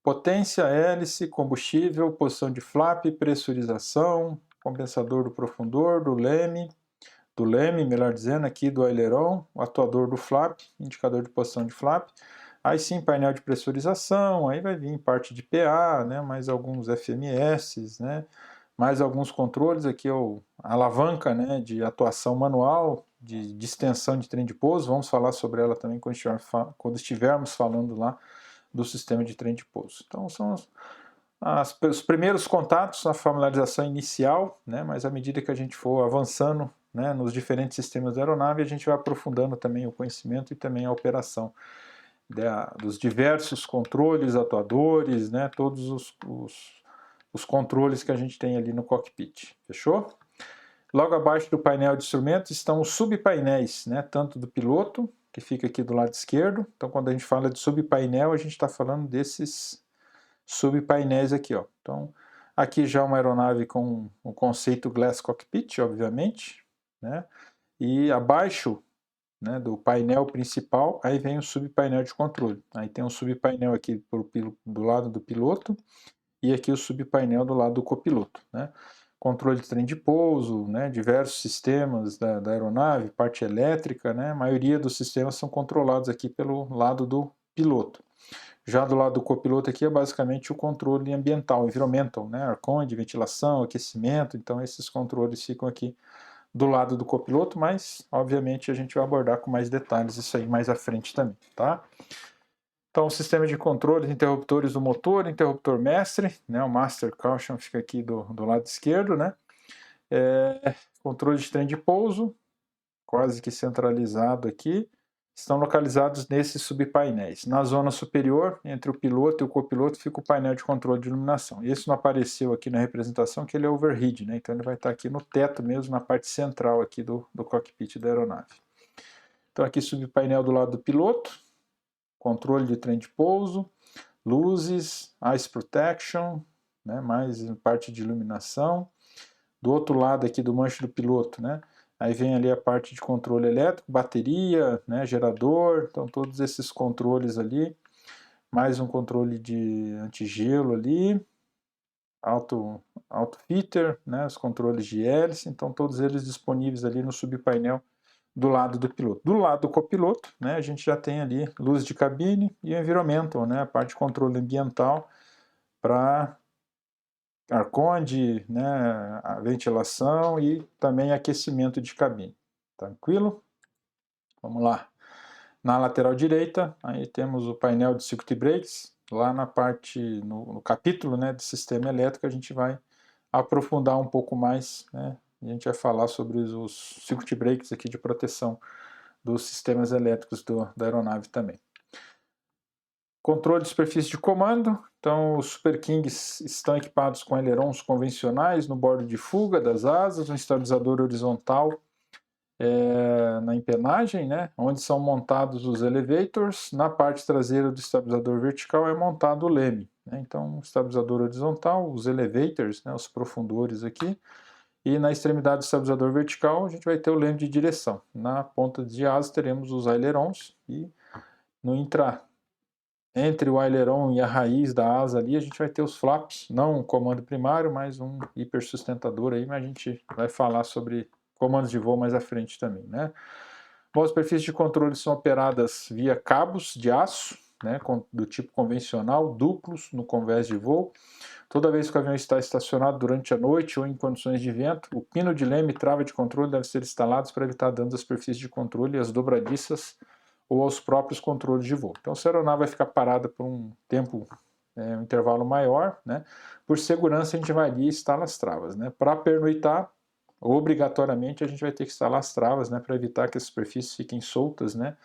potência, hélice, combustível, posição de flap, pressurização, compensador do profundor, do leme, melhor dizendo, aqui do aileron, o atuador do flap, indicador de posição de flap. Aí sim, painel de pressurização, aí vai vir parte de PA, né, mais alguns FMS, né, mais alguns controles, aqui a alavanca, né, de atuação manual, de extensão de trem de pouso, vamos falar sobre ela também quando estivermos falando lá do sistema de trem de pouso. Então são os primeiros contatos, a familiarização inicial, né, mas à medida que a gente for avançando, né, nos diferentes sistemas da aeronave, a gente vai aprofundando também o conhecimento e também a operação dos diversos controles, atuadores, né, todos os controles que a gente tem ali no cockpit. Fechou? Logo abaixo do painel de instrumentos estão os subpainéis, né, tanto do piloto, que fica aqui do lado esquerdo. Então, quando a gente fala de subpainel, a gente está falando desses subpainéis aqui, ó. Então, aqui já uma aeronave com o conceito Glass Cockpit, obviamente, né? E abaixo, né, do painel principal, aí vem o subpainel de controle. Aí tem um subpainel aqui do lado do piloto e aqui o subpainel do lado do copiloto, né? Controle de trem de pouso, né, diversos sistemas da aeronave, parte elétrica, né, a maioria dos sistemas são controlados aqui pelo lado do piloto. Já do lado do copiloto aqui é basicamente o controle ambiental, environmental, né, ar-conde, ventilação, aquecimento, então esses controles ficam aqui do lado do copiloto, mas obviamente a gente vai abordar com mais detalhes isso aí mais à frente também, tá? Então, o sistema de controles, interruptores do motor, interruptor mestre, né, o Master Caution fica aqui do lado esquerdo, né? Controle de trem de pouso, quase que centralizado aqui, estão localizados nesses subpainéis. Na zona superior, entre o piloto e o copiloto, fica o painel de controle de iluminação. Esse não apareceu aqui na representação, que ele é overhead, né? Então ele vai estar aqui no teto mesmo, na parte central aqui do cockpit da aeronave. Então aqui subpainel do lado do piloto, controle de trem de pouso, luzes, ice protection, né? Mais parte de iluminação. Do outro lado aqui do manche do piloto, né? Aí vem ali a parte de controle elétrico, bateria, né, gerador, então todos esses controles ali. Mais um controle de antigelo ali, auto fitter, né, os controles de hélice, então todos eles disponíveis ali no subpainel do lado do piloto. Do lado do copiloto, né, a gente já tem ali luz de cabine e environmental, né, a parte de controle ambiental para ar-conde, né, a ventilação e também aquecimento de cabine. Tranquilo? Vamos lá. Na lateral direita, aí temos o painel de circuit breaks. Lá na parte, no capítulo, né, de sistema elétrico, a gente vai aprofundar um pouco mais, né? A gente vai falar sobre os circuit breaks aqui de proteção dos sistemas elétricos da aeronave também. Controle de superfície de comando, então os Super Kings estão equipados com ailerons convencionais no bordo de fuga das asas, um estabilizador horizontal na empenagem, né, onde são montados os elevators. Na parte traseira do estabilizador vertical é montado o leme, né, então o estabilizador horizontal, os elevators, né, os profundores aqui, e na extremidade do estabilizador vertical a gente vai ter o leme de direção. Na ponta de asa teremos os ailerons e entre o aileron e a raiz da asa ali, a gente vai ter os flaps, não um comando primário, mas um hipersustentador aí, mas a gente vai falar sobre comandos de voo mais à frente também, né? Bom, as superfícies de controle são operadas via cabos de aço, né, do tipo convencional, duplos no convés de voo. Toda vez que o avião está estacionado durante a noite ou em condições de vento, o pino de leme e trava de controle devem ser instalados para evitar danos às superfícies de controle e às dobradiças ou aos próprios controles de voo. Então, se a aeronave vai ficar parada por um tempo, um intervalo maior, né, por segurança a gente vai ali e instala as travas, né. Para pernoitar, obrigatoriamente a gente vai ter que instalar as travas, né, para evitar que as superfícies fiquem soltas, né,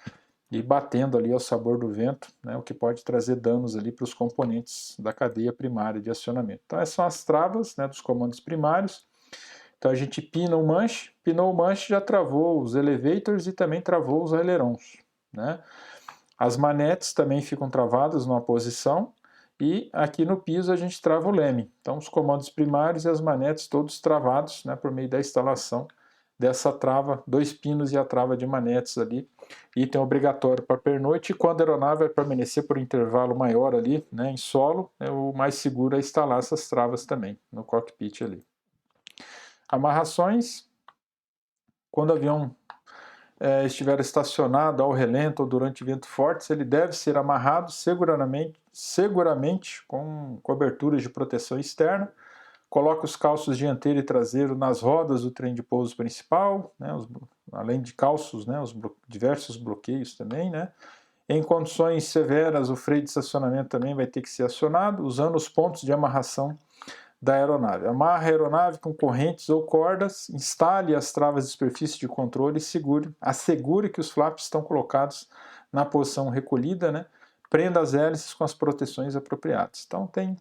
e batendo ali ao sabor do vento, né, o que pode trazer danos ali para os componentes da cadeia primária de acionamento. Então essas são as travas, né, dos comandos primários. Então a gente pinou o manche já travou os elevators e também travou os ailerons, né. As manetes também ficam travadas numa posição E aqui no piso a gente trava o leme. Então os comandos primários e as manetes todos travados, né, por meio da instalação dessa trava, 2 pinos e a trava de manetes ali, item obrigatório para pernoite. E quando a aeronave vai permanecer por um intervalo maior ali, né, em solo, o mais seguro é instalar essas travas também no cockpit ali. Amarrações: quando o avião estiver estacionado ao relento ou durante ventos fortes, ele deve ser amarrado seguramente com coberturas de proteção externa. Coloque os calços dianteiro e traseiro nas rodas do trem de pouso principal, né, além de calços, né, os diversos bloqueios também, né. Em condições severas, o freio de estacionamento também vai ter que ser acionado, usando os pontos de amarração da aeronave. Amarre a aeronave com correntes ou cordas, instale as travas de superfície de controle e assegure que os flaps estão colocados na posição recolhida, né. Prenda as hélices com as proteções apropriadas. Então tem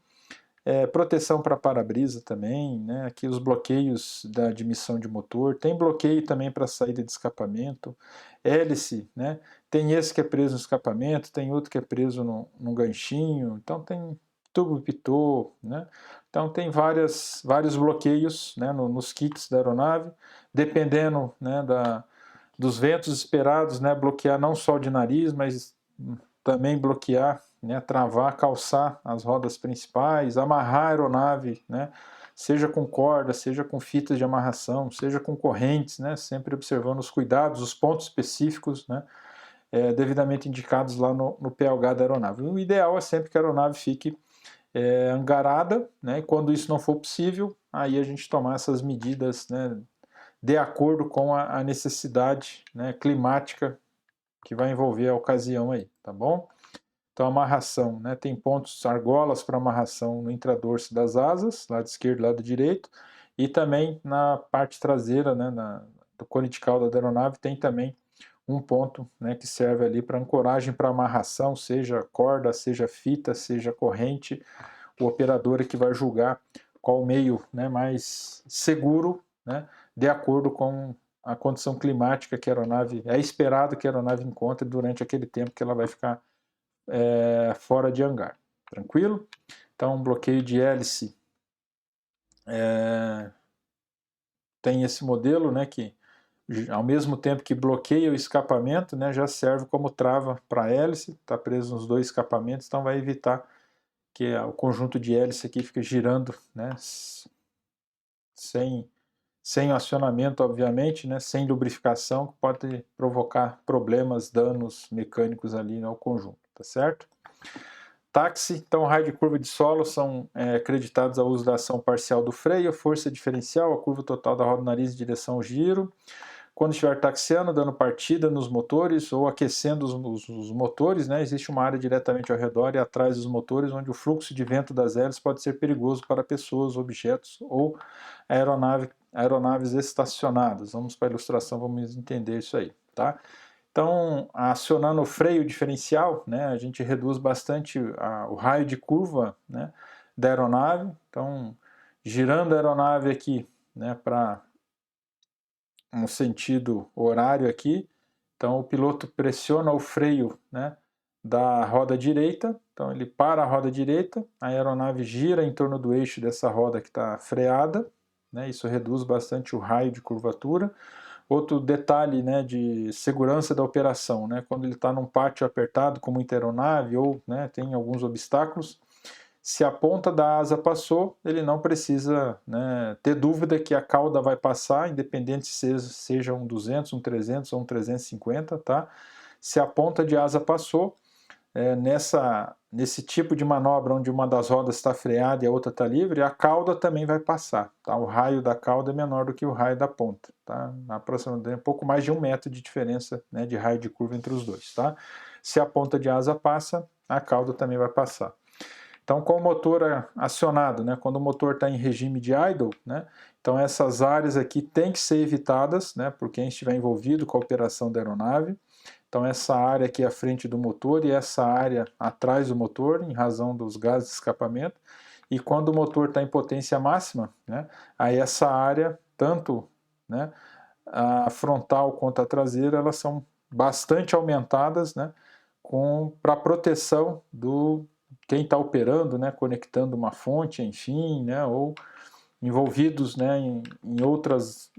proteção para para-brisa também, né? Aqui os bloqueios da admissão de motor, tem bloqueio também para saída de escapamento, hélice, né? Tem esse que é preso no escapamento, tem outro que é preso no ganchinho, então tem tubo pitô, né? Então tem vários bloqueios, né, nos kits da aeronave, dependendo, né, dos ventos esperados, né, bloquear não só de nariz, mas também bloquear, né, travar, calçar as rodas principais, amarrar a aeronave, né, seja com corda, seja com fitas de amarração, seja com correntes, né, sempre observando os cuidados, os pontos específicos, né, devidamente indicados lá no PLH da aeronave. O ideal é sempre que a aeronave fique angarada, né, e quando isso não for possível, aí a gente tomar essas medidas, né, de acordo com a necessidade, né, climática que vai envolver a ocasião aí, tá bom? Então, amarração, né, tem pontos, argolas para amarração no intradorso das asas, lado esquerdo e lado direito, e também na parte traseira, né, do cone de cauda da aeronave, tem também um ponto, né, que serve ali para ancoragem para amarração, seja corda, seja fita, seja corrente. O operador é que vai julgar qual o meio, né, mais seguro, né, de acordo com a condição climática que a aeronave, é esperado que a aeronave encontre durante aquele tempo que ela vai ficar fora de hangar. Tranquilo? Então, bloqueio de hélice tem esse modelo, né, que ao mesmo tempo que bloqueia o escapamento, né, já serve como trava para a hélice, está preso nos 2 escapamentos, então vai evitar que o conjunto de hélice aqui fique girando, né, sem acionamento, obviamente, né, sem lubrificação, que pode provocar problemas, danos mecânicos ali ao conjunto, tá certo? Táxi, então raio de curva de solo são acreditados ao uso da ação parcial do freio, força diferencial, a curva total da roda do nariz em direção ao giro. Quando estiver taxiando, dando partida nos motores ou aquecendo os motores, né, existe uma área diretamente ao redor e atrás dos motores onde o fluxo de vento das hélices pode ser perigoso para pessoas, objetos ou aeronaves estacionadas. Vamos para a ilustração, vamos entender isso aí, tá? Então, acionando o freio diferencial, né, a gente reduz bastante o raio de curva, né, da aeronave. Então, girando a aeronave aqui, né, para um sentido horário aqui, então o piloto pressiona o freio, né, da roda direita, então ele para a roda direita, a aeronave gira em torno do eixo dessa roda que está freada, né, isso reduz bastante o raio de curvatura. Outro detalhe, né, de segurança da operação, né, quando ele está num pátio apertado como muita aeronave ou, né, tem alguns obstáculos, se a ponta da asa passou, ele não precisa, né, ter dúvida que a cauda vai passar, independente se seja um 200, um 300 ou um 350, tá? Se a ponta de asa passou, nesse tipo de manobra onde uma das rodas está freada e a outra está livre, a cauda também vai passar, tá? O raio da cauda é menor do que o raio da ponta, tá? Aproximadamente um pouco mais de 1 metro de diferença, né, de raio de curva entre os dois, tá? Se a ponta de asa passa, a cauda também vai passar. Então, com o motor acionado, né, quando o motor está em regime de idle, né, então essas áreas aqui têm que ser evitadas, né, por quem estiver envolvido com a operação da aeronave. Então, essa área aqui à frente do motor e essa área atrás do motor, em razão dos gases de escapamento. E quando o motor está em potência máxima, né, aí essa área, tanto, né, a frontal quanto a traseira, elas são bastante aumentadas, né, para proteção quem está operando, né, conectando uma fonte, enfim, né, ou envolvidos, né, em outras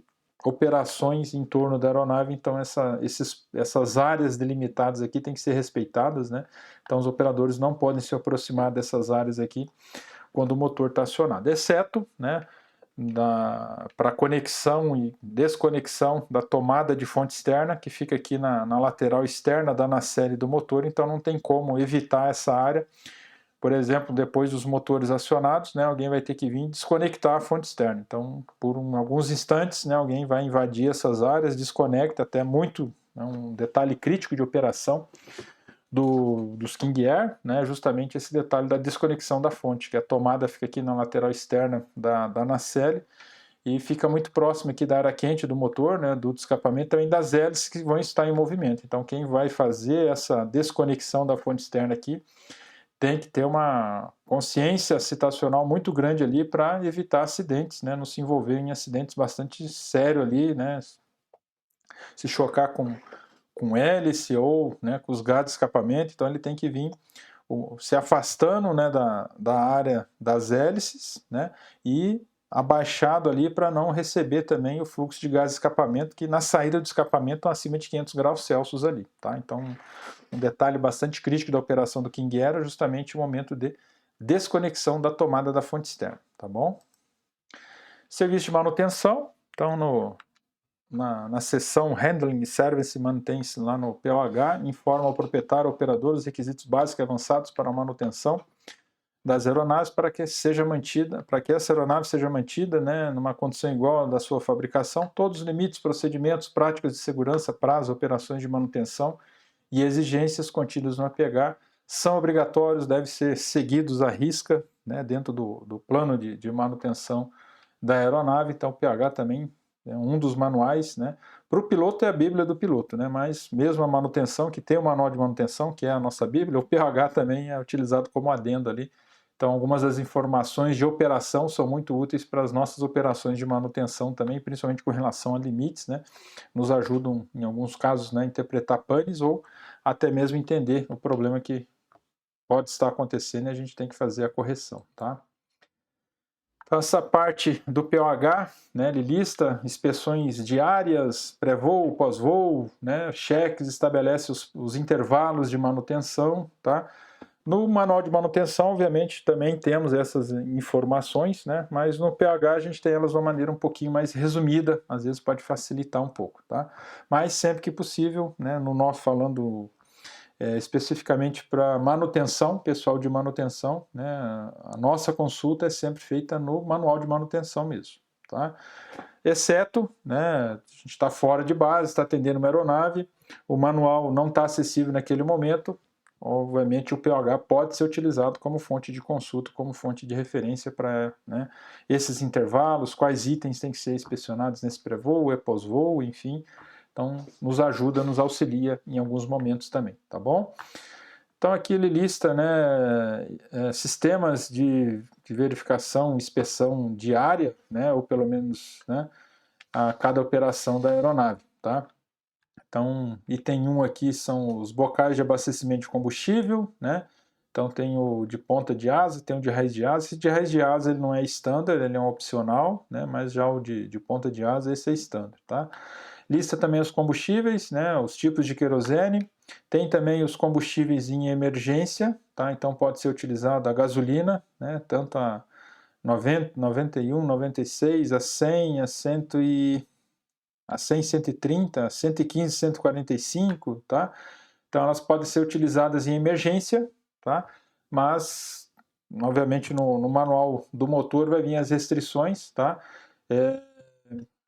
operações em torno da aeronave. Então essas áreas delimitadas aqui têm que ser respeitadas, né? Então os operadores não podem se aproximar dessas áreas aqui quando o motor está acionado, exceto, né, para conexão e desconexão da tomada de fonte externa, que fica aqui na lateral externa da nacelle do motor. Então não tem como evitar essa área. Por exemplo, depois dos motores acionados, né, alguém vai ter que vir desconectar a fonte externa. Então, por alguns instantes, né, alguém vai invadir essas áreas, desconecta, até muito, né, um detalhe crítico de operação dos King Air, né, justamente esse detalhe da desconexão da fonte, que a tomada fica aqui na lateral externa da nacelle e fica muito próximo aqui da área quente do motor, né, do escapamento, também das hélices que vão estar em movimento. Então, quem vai fazer essa desconexão da fonte externa aqui tem que ter uma consciência situacional muito grande ali para evitar acidentes, né, não se envolver em acidentes bastante sérios ali, né, se chocar com hélice ou, né, com os gados de escapamento. Então ele tem que vir se afastando, né, da área das hélices, né, e abaixado ali para não receber também o fluxo de gás de escapamento, que na saída do escapamento estão acima de 500 graus Celsius ali, tá? Então um detalhe bastante crítico da operação do King Air é justamente o momento de desconexão da tomada da fonte externa, tá bom? Serviço de manutenção, então na seção Handling Service Maintenance lá no POH, informa ao proprietário ou operador os requisitos básicos e avançados para a manutenção das aeronaves para que essa aeronave seja mantida, né, numa condição igual à da sua fabricação. Todos os limites, procedimentos, práticas de segurança, prazo, operações de manutenção e exigências contidas no APH são obrigatórios, devem ser seguidos à risca, né, dentro do plano de manutenção da aeronave. Então o PH também é um dos manuais, né? Para o piloto é a Bíblia do piloto, né? Mas mesmo a manutenção, que tem o manual de manutenção, que é a nossa Bíblia, o PH também é utilizado como adendo ali. Então algumas das informações de operação são muito úteis para as nossas operações de manutenção também, principalmente com relação a limites, né? Nos ajudam em alguns casos, né, a interpretar panes ou até mesmo entender o problema que pode estar acontecendo e a gente tem que fazer a correção, tá? Então, essa parte do POH, né, ele lista inspeções diárias, pré-voo, pós-voo, né, cheques, estabelece os intervalos de manutenção, tá? No manual de manutenção, obviamente, também temos essas informações, né, mas no PH a gente tem elas de uma maneira um pouquinho mais resumida, às vezes pode facilitar um pouco, tá? Mas sempre que possível, né, no nosso falando especificamente para manutenção, pessoal de manutenção, né, a nossa consulta é sempre feita no manual de manutenção mesmo, tá? Exceto, né, a gente está fora de base, está atendendo uma aeronave, o manual não está acessível naquele momento, obviamente o POH pode ser utilizado como fonte de consulta, como fonte de referência para, né, esses intervalos, quais itens têm que ser inspecionados nesse pré-voo, pós-voo, enfim. Então, nos ajuda, nos auxilia em alguns momentos também, tá bom? Então, aqui ele lista, né, sistemas de verificação, inspeção diária, né, ou pelo menos, né, a cada operação da aeronave, tá? Então, item 1 aqui são os bocais de abastecimento de combustível, né? Então, tem o de ponta de asa, tem o de raiz de asa. Esse de raiz de asa ele não é standard, ele é um opcional, né? Mas já o de ponta de asa, esse é standard, tá? Lista também os combustíveis, né, os tipos de querosene. Tem também os combustíveis em emergência, tá? Então pode ser utilizado a gasolina, né, tanto a 90, 91, 96, a 100, a 100, a 100, 130, a 115, 145, tá? Então elas podem ser utilizadas em emergência, tá? Mas, obviamente, no manual do motor vai vir as restrições, tá?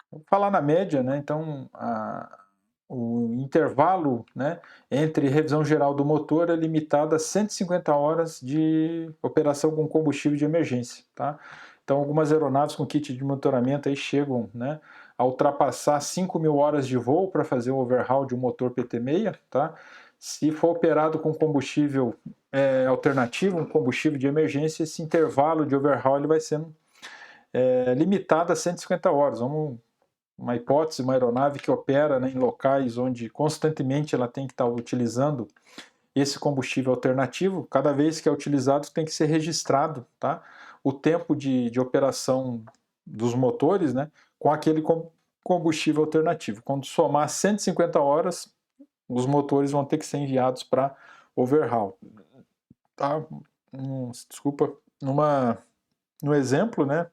Vou falar na média, né? Então o intervalo, né, entre revisão geral do motor é limitado a 150 horas de operação com combustível de emergência, tá? Então algumas aeronaves com kit de monitoramento aí chegam, né, a ultrapassar 5.000 horas de voo para fazer o overhaul de um motor PT-6, tá? Se for operado com combustível alternativo, um combustível de emergência, esse intervalo de overhaul ele vai sendo limitado a 150 horas. Vamos uma hipótese, uma aeronave que opera, né, em locais onde constantemente ela tem que estar utilizando esse combustível alternativo, cada vez que é utilizado tem que ser registrado, tá? O tempo de operação dos motores, né, com aquele combustível alternativo. Quando somar 150 horas, os motores vão ter que ser enviados para overhaul. Tá? Desculpa, no exemplo, né,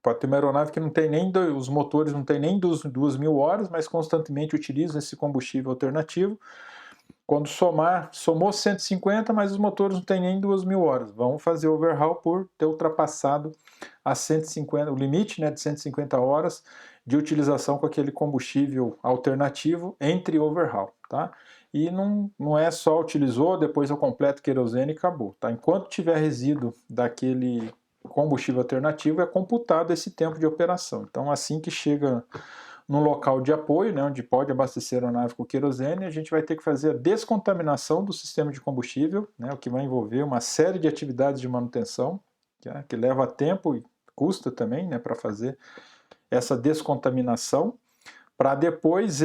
pode ter uma aeronave que não tem nem os motores não tem nem 2.000 horas, mas constantemente utilizam esse combustível alternativo. Quando somou 150, mas os motores não têm nem 2.000 horas. Vão fazer overhaul por ter ultrapassado a 150, o limite, né, de 150 horas de utilização com aquele combustível alternativo entre overhaul, tá? E não é só utilizou, depois eu completo querosene e acabou, tá? Enquanto tiver resíduo daquele combustível alternativo, é computado esse tempo de operação. Então, assim que chega no local de apoio, né, onde pode abastecer a aeronave com querosene, a gente vai ter que fazer a descontaminação do sistema de combustível, né, o que vai envolver uma série de atividades de manutenção, que leva tempo e custa também, né, para fazer essa descontaminação, para depois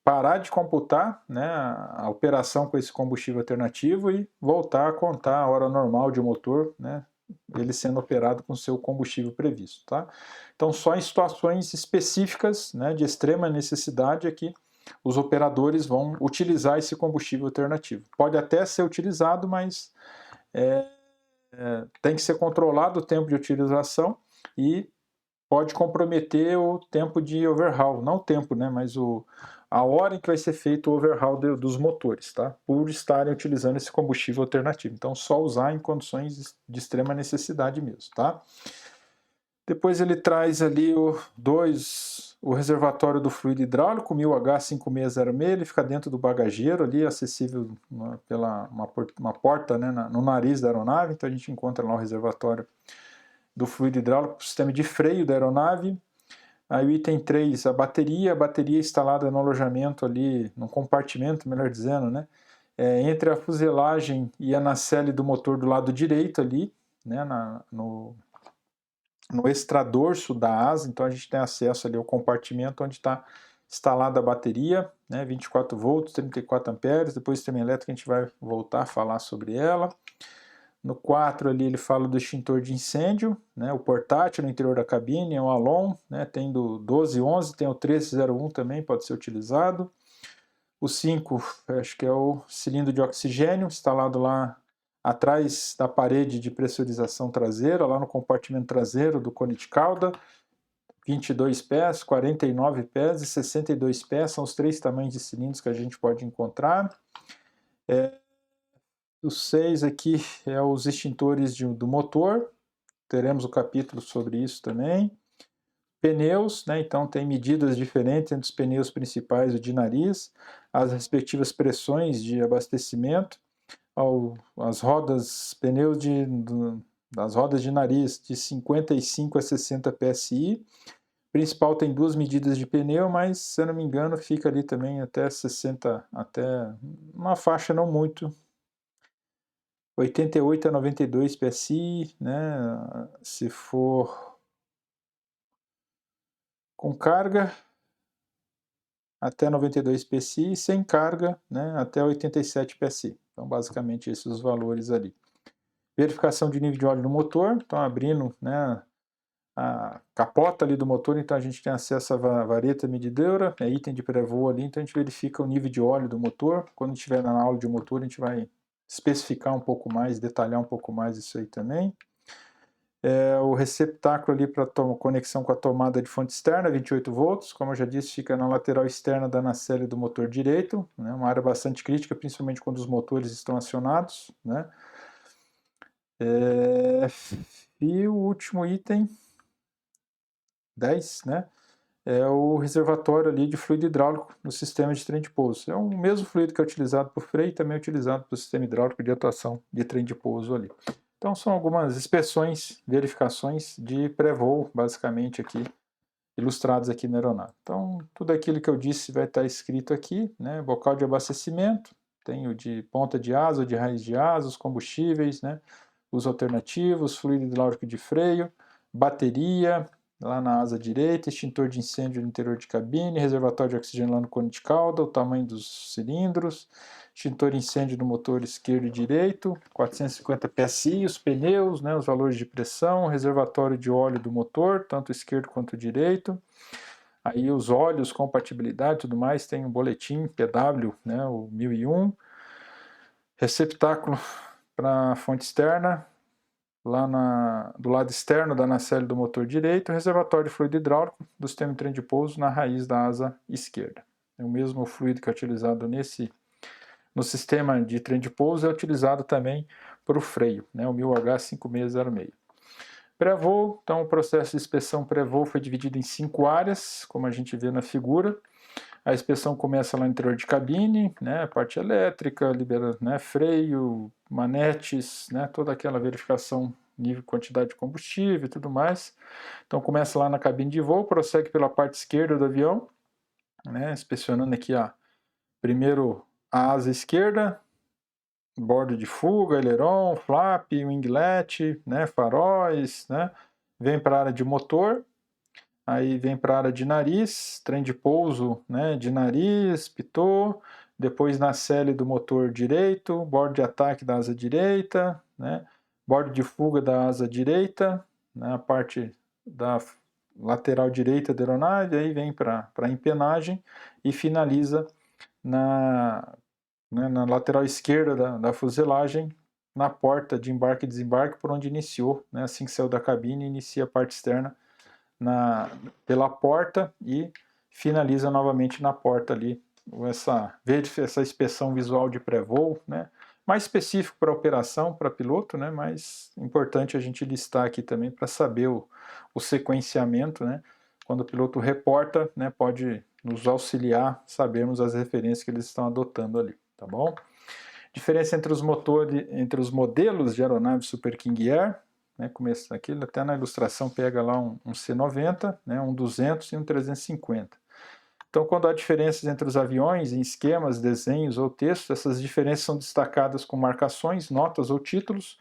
parar de computar, né, a operação com esse combustível alternativo e voltar a contar a hora normal de motor, né, ele sendo operado com seu combustível previsto, tá? Então, só em situações específicas, né, de extrema necessidade é que os operadores vão utilizar esse combustível alternativo. Pode até ser utilizado, mas tem que ser controlado o tempo de utilização e pode comprometer o tempo de overhaul, não o tempo, né, mas a hora em que vai ser feito o overhaul dos motores, tá? Por estarem utilizando esse combustível alternativo. Então, só usar em condições de extrema necessidade mesmo, tá? Depois ele traz ali o reservatório do fluido hidráulico, 1000H5606, ele fica dentro do bagageiro ali, acessível pela uma porta, né, no nariz da aeronave, então a gente encontra lá o reservatório do fluido hidráulico, sistema de freio da aeronave. Aí o item 3, a bateria instalada no alojamento ali, no compartimento, melhor dizendo, né, entre a fuselagem e a nacelle do motor do lado direito ali, né, no extradorso da asa, então a gente tem acesso ali ao compartimento onde está instalada a bateria, né, 24 volts, 34 amperes, depois o sistema elétrico a gente vai voltar a falar sobre ela. No 4 ali ele fala do extintor de incêndio, né, o portátil no interior da cabine, é um Alon, né, tem do 1211, tem o 1301 também, pode ser utilizado. O 5, acho que é o cilindro de oxigênio, instalado lá atrás da parede de pressurização traseira, lá no compartimento traseiro do cone de cauda. 22 pés, 49 pés e 62 pés, são os 3 tamanhos de cilindros que a gente pode encontrar. O 6 aqui é os extintores do motor, teremos um capítulo sobre isso também. Pneus, né, então tem medidas diferentes entre os pneus principais e o de nariz, as respectivas pressões de abastecimento, as rodas, das rodas de nariz de 55 a 60 PSI. O principal tem 2 medidas de pneu, mas se eu não me engano fica ali também até 60, até uma faixa não muito, 88 a 92 PSI, né, se for com carga até 92 PSI, sem carga, né, até 87 PSI. Então, basicamente, esses os valores ali. Verificação de nível de óleo no motor, então abrindo, né, a capota ali do motor, então a gente tem acesso à vareta medidora, é item de pré-voo ali, então a gente verifica o nível de óleo do motor. Quando estiver na aula de motor, a gente vai especificar um pouco mais, detalhar um pouco mais isso aí também. O receptáculo ali para conexão com a tomada de fonte externa, 28 volts, como eu já disse, fica na lateral externa da nacelle do motor direito, né, uma área bastante crítica, principalmente quando os motores estão acionados, né. E o último item, 10, né, é o reservatório ali de fluido hidráulico no sistema de trem de pouso. É o mesmo fluido que é utilizado para o freio e também é utilizado para o sistema hidráulico de atuação de trem de pouso ali. Então são algumas inspeções, verificações de pré-voo, basicamente aqui, ilustrados aqui na aeronave. Então tudo aquilo que eu disse vai estar escrito aqui, né, bocal de abastecimento, tem o de ponta de asa, o de raiz de asa, os combustíveis, né, os alternativos, fluido hidráulico de freio, bateria, lá na asa direita, extintor de incêndio no interior de cabine, reservatório de oxigênio lá no cone de cauda, o tamanho dos cilindros, extintor de incêndio no motor esquerdo e direito, 450 PSI, os pneus, né, os valores de pressão, reservatório de óleo do motor, tanto esquerdo quanto direito, aí os óleos, compatibilidade e tudo mais, tem um boletim PW, né, o 1001, receptáculo para fonte externa, lá do lado externo da nacelle do motor direito, reservatório de fluido hidráulico do sistema de trem de pouso na raiz da asa esquerda. É o mesmo fluido que é utilizado no sistema de trem de pouso, é utilizado também para o freio, né, o 1000H5606. Pré-voo, então o processo de inspeção pré-voo foi dividido em 5 áreas, como a gente vê na figura. A inspeção começa lá no interior de cabine, né, parte elétrica, libera, né, freio, manetes, né, toda aquela verificação, nível, quantidade de combustível e tudo mais. Então começa lá na cabine de voo, prossegue pela parte esquerda do avião, né, inspecionando aqui primeiro a asa esquerda, bordo de fuga, aileron, flap, winglet, né, faróis, né, vem para a área de motor. Aí vem para a área de nariz, trem de pouso, né, de nariz, pitot, depois nacelle do motor direito, bordo de ataque da asa direita, né, bordo de fuga da asa direita, né, a parte da lateral direita da aeronave, aí vem para a empenagem e finaliza na lateral esquerda da fuselagem, na porta de embarque e desembarque, por onde iniciou, né, assim que saiu da cabine, inicia a parte externa pela porta e finaliza novamente na porta ali, essa inspeção visual de pré-voo, né? Mais específico para a operação, para piloto, né? Mas importante a gente listar aqui também para saber o sequenciamento, né? Quando o piloto reporta, né, pode nos auxiliar, sabermos as referências que eles estão adotando ali, tá bom? Diferença entre os modelos de aeronaves Super King Air, né, começa aqui, até na ilustração pega lá um C90, né, um 200 e um 350. Então, quando há diferenças entre os aviões em esquemas, desenhos ou textos, essas diferenças são destacadas com marcações, notas ou títulos.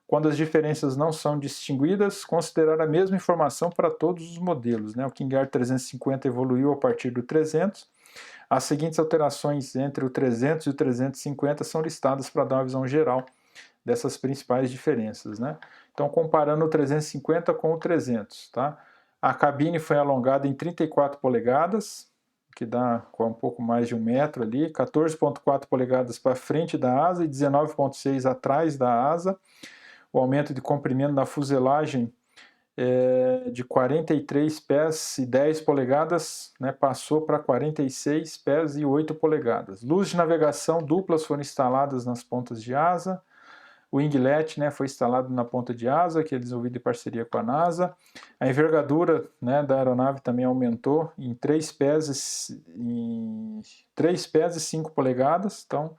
Quando as diferenças não são distinguidas, considerar a mesma informação para todos os modelos, né? O King Air 350 evoluiu a partir do 300. As seguintes alterações entre o 300 e o 350 são listadas para dar uma visão geral dessas principais diferenças, né? Então, comparando o 350 com o 300, tá? A cabine foi alongada em 34 polegadas, que dá com um pouco mais de 1 metro ali, 14,4 polegadas para frente da asa e 19,6 atrás da asa. O aumento de comprimento da fuselagem de 43 pés e 10 polegadas, né, passou para 46 pés e 8 polegadas. Luzes de navegação duplas foram instaladas nas pontas de asa. O winglet, né, foi instalado na ponta de asa, que é desenvolvido em parceria com a NASA. A envergadura, né, da aeronave também aumentou em 3 pés e 5 polegadas. Então,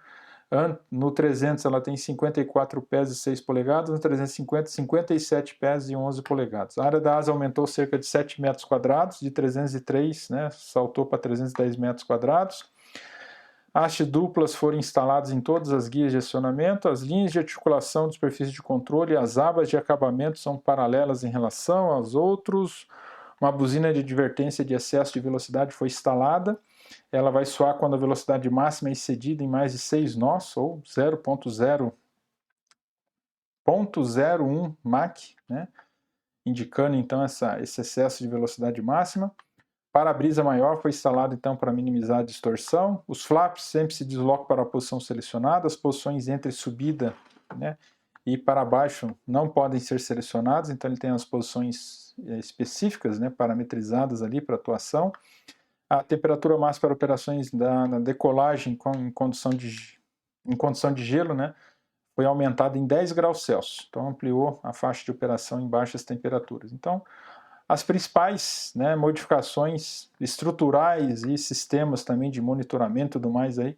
no 300 ela tem 54 pés e 6 polegadas, no 350 57 pés e 11 polegadas. A área da asa aumentou cerca de 7 metros quadrados, de 303, né, saltou para 310 metros quadrados. Hastes duplas foram instaladas em todas as guias de acionamento, as linhas de articulação dos perfis de controle e as abas de acabamento são paralelas em relação aos outros. Uma buzina de advertência de excesso de velocidade foi instalada. Ela vai soar quando a velocidade máxima é excedida em mais de 6 nós, ou 0,01 Mach, né? Indicando então esse excesso de velocidade máxima. Para-brisa maior foi instalado então para minimizar a distorção. Os flaps sempre se deslocam para a posição selecionada. As posições entre subida, né, e para baixo não podem ser selecionadas, então ele tem as posições específicas, né, parametrizadas ali para atuação. A temperatura máxima para operações na decolagem em condição de gelo, né, foi aumentada em 10 graus Celsius. Então ampliou a faixa de operação em baixas temperaturas. Então, as principais, né, modificações estruturais e sistemas também de monitoramento e tudo mais aí,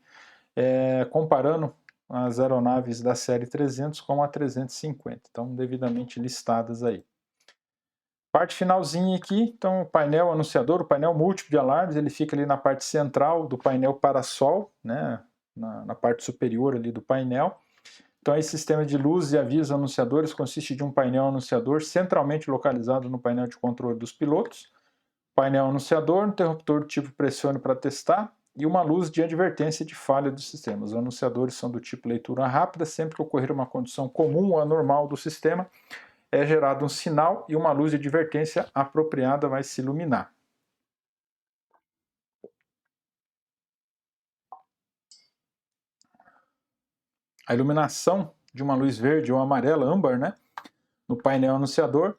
comparando as aeronaves da série 300 com a 350, então devidamente listadas aí. Parte finalzinha aqui, então o painel anunciador, o painel múltiplo de alarmes, ele fica ali na parte central do painel parasol, né, na parte superior ali do painel. Então, esse sistema de luz e aviso anunciadores consiste de um painel anunciador centralmente localizado no painel de controle dos pilotos, painel anunciador, interruptor do tipo pressione para testar e uma luz de advertência de falha do sistema. Os anunciadores são do tipo leitura rápida, sempre que ocorrer uma condição comum ou anormal do sistema, é gerado um sinal e uma luz de advertência apropriada vai se iluminar. A iluminação de uma luz verde ou amarela, âmbar, né, no painel anunciador,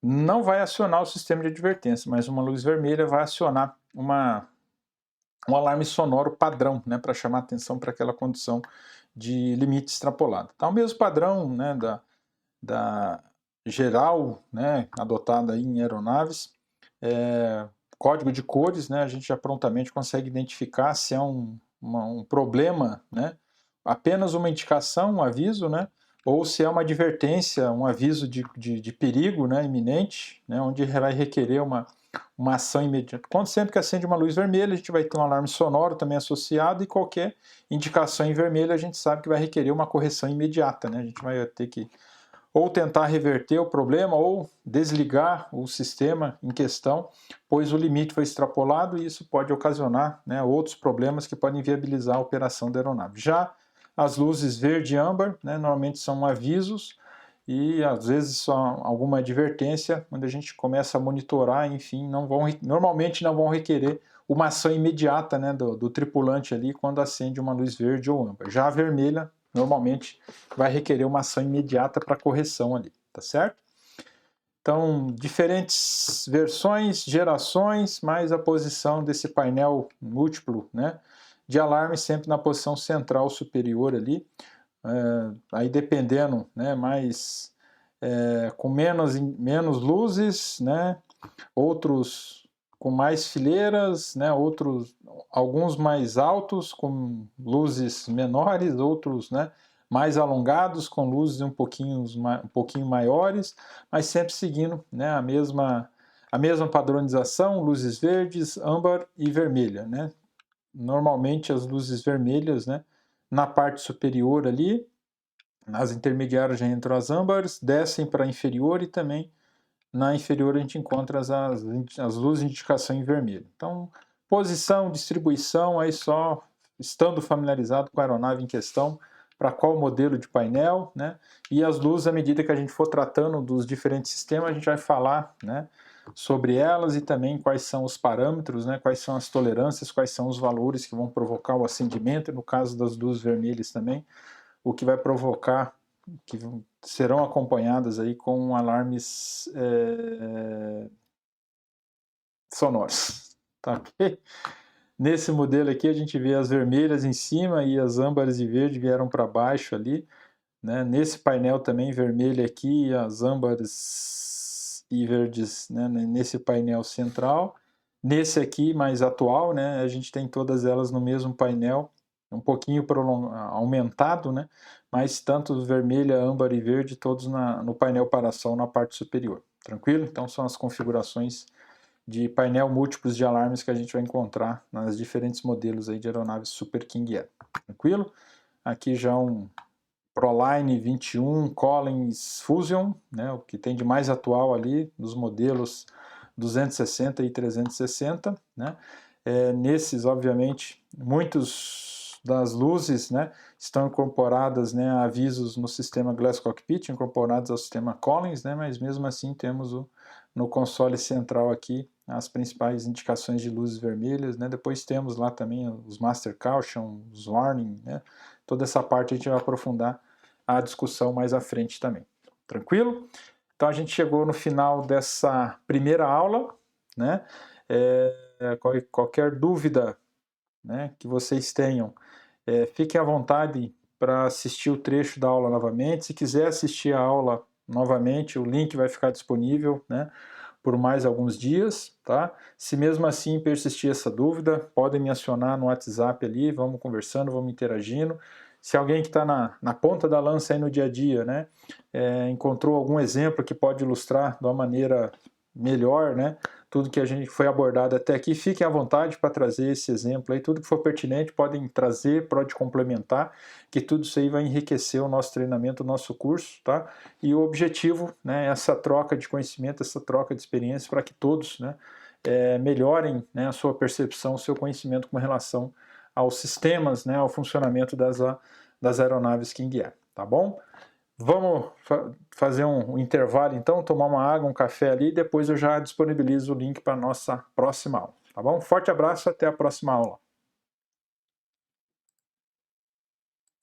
não vai acionar o sistema de advertência, mas uma luz vermelha vai acionar um alarme sonoro padrão, né, para chamar atenção para aquela condição de limite extrapolado. Então, o mesmo padrão, né, da geral, né, adotada aí em aeronaves, código de cores, né, a gente já prontamente consegue identificar se é um problema, né, apenas uma indicação, um aviso, né, ou se é uma advertência, um aviso de perigo, né, iminente, né, onde vai requerer uma ação imediata. Sempre que acende uma luz vermelha, a gente vai ter um alarme sonoro também associado, e qualquer indicação em vermelho a gente sabe que vai requerer uma correção imediata, né? A gente vai ter que ou tentar reverter o problema ou desligar o sistema em questão, pois o limite foi extrapolado e isso pode ocasionar, né, outros problemas que podem viabilizar a operação da aeronave. Já as luzes verde e âmbar, né, normalmente são avisos e às vezes só alguma advertência, onde a gente começa a monitorar, enfim, normalmente não vão requerer uma ação imediata, né, do tripulante ali quando acende uma luz verde ou âmbar. Já a vermelha, normalmente, vai requerer uma ação imediata para correção ali, tá certo? Então, diferentes versões, gerações, mais a posição desse painel múltiplo, né, de alarme sempre na posição central superior ali, aí dependendo, né, mais com menos luzes, né, outros com mais fileiras, né, alguns mais altos com luzes menores, outros, né, mais alongados com luzes um pouquinho maiores, mas sempre seguindo, né, a mesma padronização, luzes verdes, âmbar e vermelha, né. Normalmente as luzes vermelhas, né, na parte superior ali, nas intermediárias já entram as âmbares, descem para a inferior e também na inferior a gente encontra as luzes de indicação em vermelho. Então, posição, distribuição, aí só estando familiarizado com a aeronave em questão, para qual modelo de painel, né? E as luzes, à medida que a gente for tratando dos diferentes sistemas, a gente vai falar, né, sobre elas e também quais são os parâmetros, né, quais são as tolerâncias, quais são os valores que vão provocar o acendimento, e no caso das luzes vermelhas também, o que vai provocar, que serão acompanhadas aí com alarmes sonoros, tá ok? Nesse modelo aqui a gente vê as vermelhas em cima e as âmbares e verde vieram para baixo ali, né? Nesse painel também vermelho aqui, as âmbares e verdes, né, nesse painel central. Nesse aqui mais atual, né, a gente tem todas elas no mesmo painel, um pouquinho aumentado, né, mas tanto vermelha, âmbar e verde, todos no painel parasol na parte superior. Tranquilo? Então são as configurações de painel múltiplos de alarmes que a gente vai encontrar nas diferentes modelos aí de aeronaves Super King Air. Tranquilo? Aqui já um Proline 21 Collins Fusion, né, o que tem de mais atual ali nos modelos 260 e 360, né. Nesses, obviamente, muitos das luzes, né, estão incorporadas, né, avisos no sistema Glass Cockpit, incorporados ao sistema Collins, né, mas mesmo assim temos no console central aqui as principais indicações de luzes vermelhas, né. Depois temos lá também os Master Caution, os Warning, né. Toda essa parte a gente vai aprofundar a discussão mais à frente também. Tranquilo? Então a gente chegou no final dessa primeira aula, né? Qualquer dúvida, né, que vocês tenham, fiquem à vontade para assistir o trecho da aula novamente. Se quiser assistir a aula novamente, o link vai ficar disponível, né, por mais alguns dias, tá? Se mesmo assim persistir essa dúvida, podem me acionar no WhatsApp ali, vamos conversando, vamos interagindo. Se alguém que está na ponta da lança aí no dia a dia, né, encontrou algum exemplo que pode ilustrar de uma maneira melhor, né, tudo que a gente foi abordado até aqui. Fiquem à vontade para trazer esse exemplo aí, tudo que for pertinente podem trazer, pode complementar, que tudo isso aí vai enriquecer o nosso treinamento, o nosso curso, tá? E o objetivo, né, é essa troca de conhecimento, essa troca de experiência para que todos, né, melhorem, né, a sua percepção, o seu conhecimento com relação aos sistemas, né, ao funcionamento das aeronaves King Air, tá bom? Vamos fazer um intervalo então, tomar uma água, um café ali, e depois eu já disponibilizo o link para a nossa próxima aula, tá bom? Forte abraço, até a próxima aula.